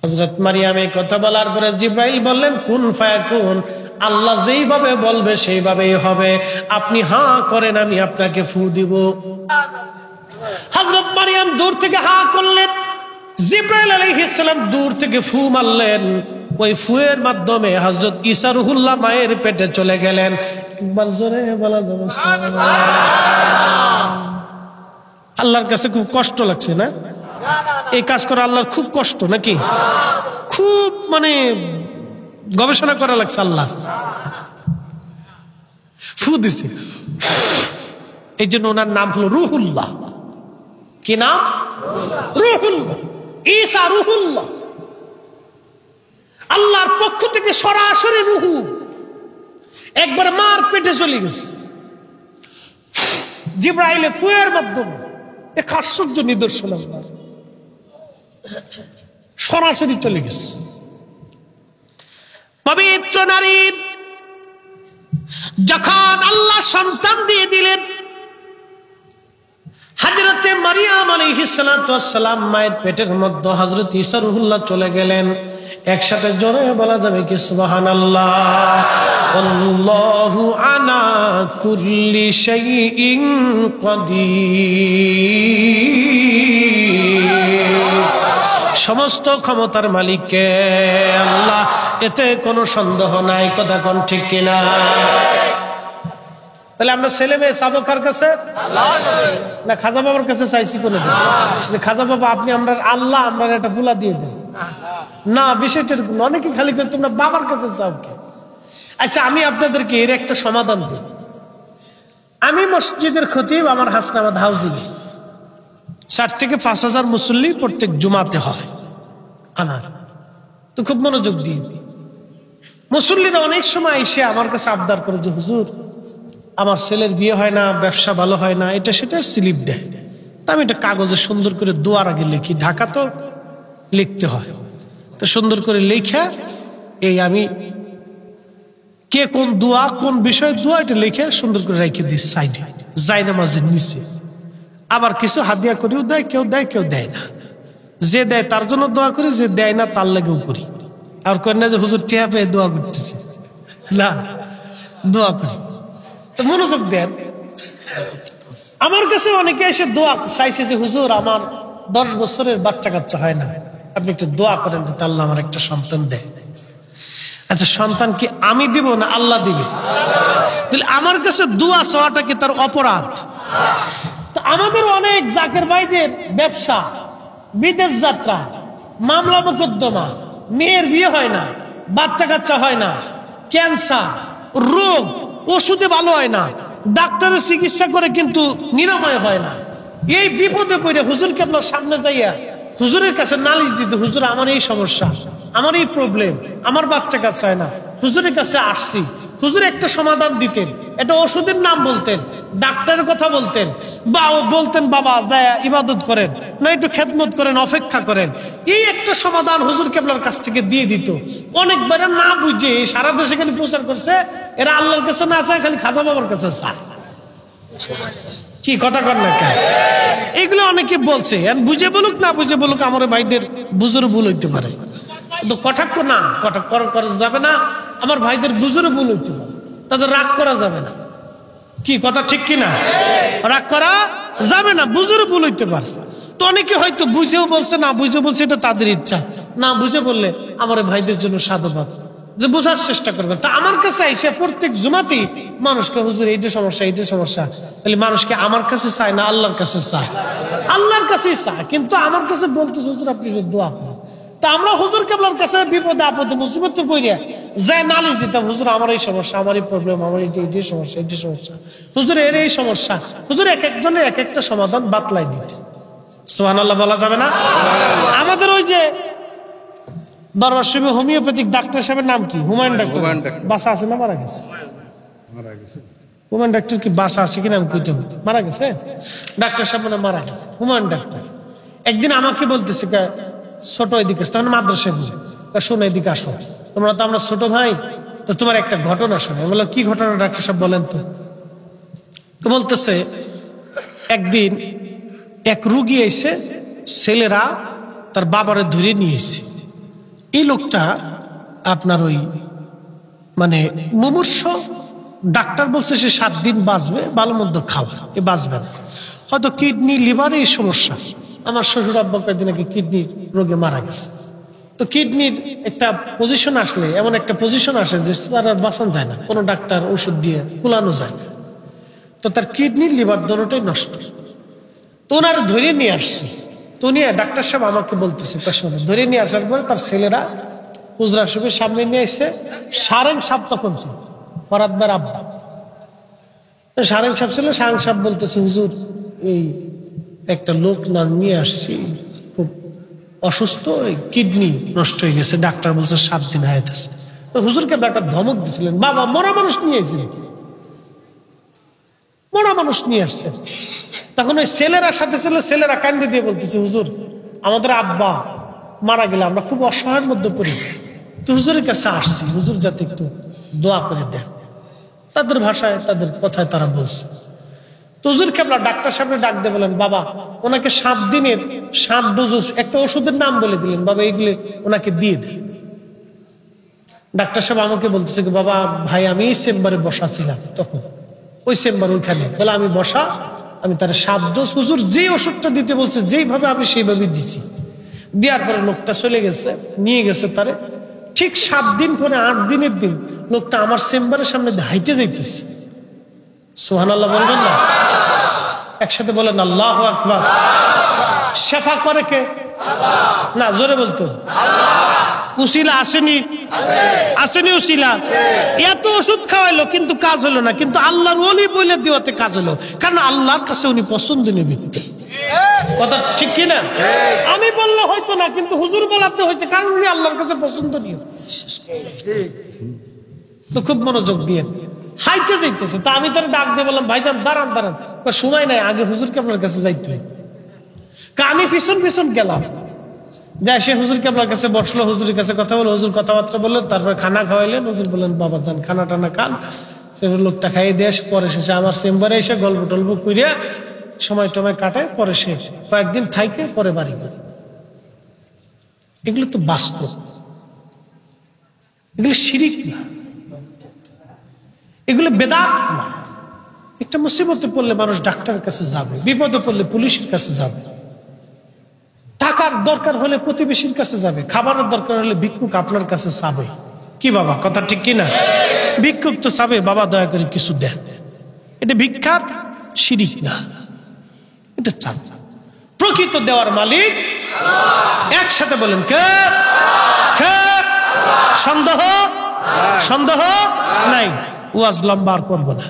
হযরত মারিয়াম এই কথা বলার পরে জিবরাইল বললেন, কুন ফায়াকুন, আল্লাহ যেইভাবে বলবে সেইভাবেই হবে, আপনি হাঁ করেন আমি আপনাকে ফু দিব। হযরত মারিয়াম দূর থেকে হাঁ করলেন, জিবরাইল আলাইহিস সালাম দূর থেকে ফু মারলেন। ওই ফুয়ের মাধ্যমে হযরত ঈসা রূহুল্লাহ মায়ের পেটে চলে গেলেন। একবার জোরে বলা যাবে সুবহানাল্লাহ। আল্লাহর কাছে খুব কষ্ট লাগছে না? এই কাজ করা আল্লাহর খুব কষ্ট নাকি? খুব মানে গবেষণা করা লাগছে। আল্লাহ ফু দিছে, এই জন্য ওনার নাম হলো রুহুল্লাহ। কি নাম? রুহুল্লাহ। ঈসা রুহুল্লাহ, আল্লাহর পক্ষ থেকে সরাসরি রুহু একবার মার পেটে চলে গেছে জিবরাইলের ফুয়ের মাধ্যমে। এক আশ্চর্য নিদর্শন, আল্লাহ সরাসরি চলে গেছে। পবিত্র নারীর যখন আল্লাহ সন্তান দিয়ে দিলেন, হযরতে মারিয়াম আলাইহিস সালাতু ওয়াস সালাম মায়ের পেটের মধ্যে হযরত ঈসা রূহুল্লাহ চলে গেলেন। একসাথে জোরে বলা যাবে কি সুবহানাল্লাহ? আল্লাহু আলা কুল্লি শাইইন কাদির। সমস্ত ক্ষমতার মালিক কে? আল্লাহ, এতে কোনো সন্দেহ নাই। কথা কোন ঠিক কিনা? তাহলে আমরা ছেলে মেয়ে চাবো কার কাছে? না খাজা বাবার কাছে চাইছি কোনোদিন যে খাজা বাবা আপনি আমরা আল্লাহ আমরা একটা বুলা দিয়ে দেন? না, বিষয়টা এরকম। অনেকে খালি করে তোমরা বাবার কাছে চাও কে? আচ্ছা, আমি আপনাদেরকে এর একটা সমাধান দিই। আমি মসজিদের খতিব, আমার হাসনাবাদ হাউজিংয়ে 4 থেকে 5,000 মুসল্লি প্রত্যেক জুমাতে হয় আমার। তো খুব মনোযোগ দিয়ে মুসল্লিরা অনেক সময় এসে আমার কাছে আবদার করে যে হুজুর আমার ছেলের বিয়ে হয় না, ব্যবসা ভালো হয় না, এটা সেটা স্লিপ দেয়। আমি এটা কাগজে সুন্দর করে দোয়ার আগে লিখি, ঢাকা তো লিখতে হয়, তো সুন্দর করে লেখা এই আমি কে কোন দোয়া কোন বিষয় দোয়া এটা লিখে সুন্দর করে রেখে দিই সাইডে, জায়নামাজের নিচে। আবার কিছু হাদিয়া করেও দেয়, কেউ দেয় কেউ দেয় না। যে দেয় তার জন্য দোয়া করি, যে দেয় না তার লাগেও করি। আর করি না যে হুজুর টিয়া পেয়ে দোয়া করতেছে, না, দোয়া করি। তো মনোযোগ দেন। আমার কাছে অনেকে এসে দোয়া চাইছে যে হুজুর আমার 10 বছরের বাচ্চা কাচ্চা হয় না, আপনি একটু দোয়া করেন যে আল্লাহ আমার একটা সন্তান দেয়। আচ্ছা, সন্তান কি আমি দিব না আল্লাহ দিবে? তাহলে আমার কাছে দোয়া চাওয়াটা কি তার অপরাধ? তো আমাদের অনেক জাকের ভাইদের ব্যবসা, বিদেশ যাত্রা, মামলা মোকদ্দমা, মেয়ের বিয়ে হয় না, বাচ্চা কাচ্চা হয় না, ক্যান্সার রোগ, ওষুধে ভালো হয় না, ডাক্তারের চিকিৎসা করে কিন্তু নিরাময় হয় না। এই বিপদে পড়ে হুজুর কেবলার সামনে যাইয়া হুজুরের কাছে নালিশ দিতে, হুজুর আমার এই সমস্যা, আমার এই প্রবলেম, আমার বাচ্চা কাচ্চা হয় না, হুজুরের কাছে আসছি। হুজুর একটা সমাধান দিতেন, একটা ওষুধের নাম বলতেন, ডাক্তারের কথা বলতেন, বা বলতেন বাবা যায় ইবাদত করেন, না একটু খেদমত করেন, অপেক্ষা করেন। এই একটা সমাধান হুজুর কেবলার কাছ থেকে দিয়ে দিত। অনেকবার না বুঝে সারা দেশে খালি প্রচার করছে, এরা আল্লাহর কাছে না চায়, খালি খাজা বাবার কাছে চায়। কি কথা কর না কেন? এগুলো অনেকে বলছে, বুঝে বলুক না বুঝে বলুক, আমার ভাইদের বুঝুর ভুল হইতে পারে, তো কটাক্ষ না, কটাক্ষ করা যাবে না। আমার ভাইদের বুঝুর ভুল হইতে পারে, তাদের রাগ করা যাবে না। কি কথা ঠিক কিনা? রাগ করা যাবে না, বুঝুর ভুল হইতে পারে। তো অনেকে হয়তো বুঝেও বলছে, না বুঝে বলছে, এটা তাদের ইচ্ছা। না বুঝে বললে আমার ভাইদের জন্য সাধুবাদ, যে বোঝার চেষ্টা করবে। তা আমার কাছে এসে প্রত্যেক জুমাতেই মানুষকে হুজুর এইটা সমস্যা, এইটা সমস্যা, তাহলে মানুষকে আমার কাছে চায় না আল্লাহর কাছে চায়? আল্লাহর কাছেই চায়, কিন্তু আমার কাছে বলতেছে হুজুর আপনি দোয়া করেন। তা আমরা হুজুর কেবলার কাছে বিপদে আপদে মুসিবতে পড়িয়া যাই নালিশ দিতাম, হুজুর আমার এই সমস্যা, আমার এই প্রবলেম, আমার এই সমস্যা, এই সমস্যা, হুজুর এর এই সমস্যা। হুজুর এক একজনের এক একটা সমাধান বাতলাই দিতে। সুবহানাল্লাহ বলা যাবে না? আমাদের ওই যে দরবার শরীফে হোমিওপ্যাথিক ডাক্তার সাহেবের নাম কি? হুমায়ুন ডাক্তার। বাসা আছে না মারা গেছে? হুমায়ুন ডাক্তার কি বাসা আছে কিনা আমি কইতে, মারা গেছে। ডাক্তার সাহেব মানে মারা গেছে, হুমায়ুন ডাক্তার। একদিন আমাকে বলতেছে ছোট এদিকে, তখন মাদ্রাসায় বুঝে, শোনো এদিকে আসো, তোমরা তো আমরা ছোট ভাই, তো তোমার একটা ঘটনা শোনো। বললো কি ঘটনা ডাক্তার সাহেব বলেন তো? তো বলতেছে একদিন এক রুগী এসে ছেলেরা তার বাবারে ধরে নিয়ে এসে, এই লোকটা আপনার ওই মানে মুমূর্ষ, ডাক্তার বলছে সে 7 দিন বাঁচবে, ভালো মন্দ খাওয়া, এ বাঁচবে না, হয়তো কিডনি লিভারে এই সমস্যা। আমার শ্বশুর আব্বা কয়েকদিন আগে কিডনির রোগে মারা গেছে। তো কিডনির একটা পজিশন আসলে, এমন একটা পজিশন আসে যে তার আর বাঁচানো যায় না, কোনো ডাক্তার ওষুধ দিয়ে কুলানো যায় না। তো তার কিডনি লিভার দুটোই নষ্ট। তো ওনার ধরে নিয়ে আসছে। তো উনি ডাক্তার সাহেব আমাকে বলতেছে, তার সঙ্গে ধরে নিয়ে আসার পরে তার ছেলেরা হুজরা সাহেবের সামনে নিয়ে এসে, সারেং সাহেব তখন ছিল, ফরাদবার আব্বা। সারেং সাহেব ছিল, সারেং সাহেব বলতেছে হুজুর এই একটা লোক না নিয়ে আসছি, খুব অসুস্থ, কিডনি নষ্ট হয়ে গেছে, ডাক্তার বলছে 7 দিন হায়াত আছে। তো হুজুরকে একটা ধমক দিছিলেন, বাবা মরা মানুষ নিয়ে এসেছিলেন, মরা মানুষ নিয়ে আসছে। তখন ওই ছেলেরা সাথে ছিল, ছেলেরা কান্দে দিয়ে বলতেছে হুজুর আমাদের আব্বা মারা গেলে আমরা খুব অসহায়ের মধ্যে পড়ি, তো হুজুরের কাছে আসছি, হুজুর যাতে একটু দোয়া করে দেন। তাদের ভাষায় তাদের কথায় তারা বলছে। তো হুজুর কেবলা ডাক্তার সাহেব ডাক দিয়ে বলেন, বাবা ওনাকে 7 দিনের 7 ডোজ একটা ওষুধের নাম বলে দিলেন, বাবা এইগুলো ওনাকে দিয়ে দেন। ডাক্তার সাহেব আমাকে বলতেছে বাবা ভাই আমি চেম্বারে বসা ছিলাম, তখন ওই চেম্বার ওইখানে, বলে আমি বসা, আমি তার 7 ডোজ, হুজুর যে ওষুধটা দিতে বলছে যেইভাবে আমি সেইভাবে দিচ্ছি। দেওয়ার পরে লোকটা চলে গেছে, নিয়ে গেছে তারে। ঠিক 7 দিন পরে 8 দিনের দিন লোকটা আমার চেম্বারের সামনে হাইটে যাইতেছে। সুবহানাল্লাহ বলবেন না? একসাথে বলেন আল্লাহু আকবার। শেফা করে কে? না জোরে বলতো। উসিলা আসেনি? আসেনি উসিলা? এত ওষুধ খাওয়াইলো কিন্তু কাজ হলো না, কিন্তু আল্লাহর ওলি বলে দেওয়াতে কাজ হলো, কারণ আল্লাহর কাছে উনি পছন্দনীয় ব্যক্তি। কথা ঠিক কিনা? আমি বললে হয়তো না, কিন্তু হুজুর বলাতে হয়েছে, কারণ উনি আল্লাহর কাছে পছন্দনীয়। তো খুব মনোযোগ দিয়ে হাইটে যাইতেছে। তা আমি তার ডাক দিয়ে বললাম ভাইজান দাঁড়ান দাঁড়ান, সময় নাই, আগে হুজুরকে আপনার কাছে যাইতে হয়। আমি পিছন পিছন গেলাম, যাই সে হুজুরকে আপনার কাছে বসলো, হুজুরের কাছে কথা বলো, হুজুর কথাবার্তা বললেন, তারপরে খানা খাওয়াইলেন। হুজুর বললেন বাবা যান খানা টানা খান। সে লোকটা খাইয়ে দিয়ে পরে শেষে আমার চেম্বারে এসে গল্প টল্প করিয়া সময় টময় কাটে, পরে সে কয়েকদিন থাইকে পরে বাড়ি যায়। এগুলো তো বাস্তব, এগুলো শিরিক না, এগুলো বেদাত না। একটা মুসিবতে পড়লে মানুষ ডাক্তারের কাছে যাবে, বিপদে পড়লে পুলিশের কাছে যাবে, টাকার দরকার হলে প্রতিবেশীর কাছে যাবে, খাবারের দরকার হলে ভিক্ষুক আপনার কাছে চাবে। কি বাবা কথা ঠিক কিনা? ভিক্ষুক তো চাবে বাবা দয়া করে কিছু দেন। এটা ভিক্ষার শিরিক না, এটা চান। প্রকৃত দেওয়ার মালিক একসাথে বলেন কে? কে? সন্দেহ সন্দেহ নাই। ওয়াজ লম্বা আর করবো না।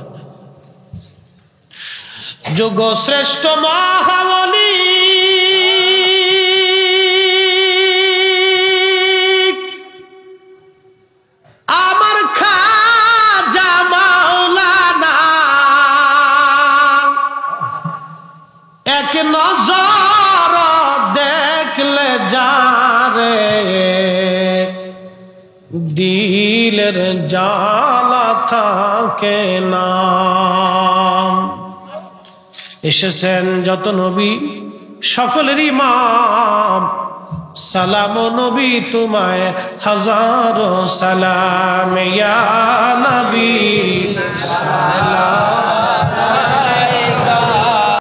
যোগ শ্রেষ্ঠ মহাবলী আমার খাজা মাওলানা, পাকে নাম। এসেছেন যত নবী সকলের ইমাম, সালাম ও নবী তোমায় হাজারো সালাম, ইয়া নবী সালাম।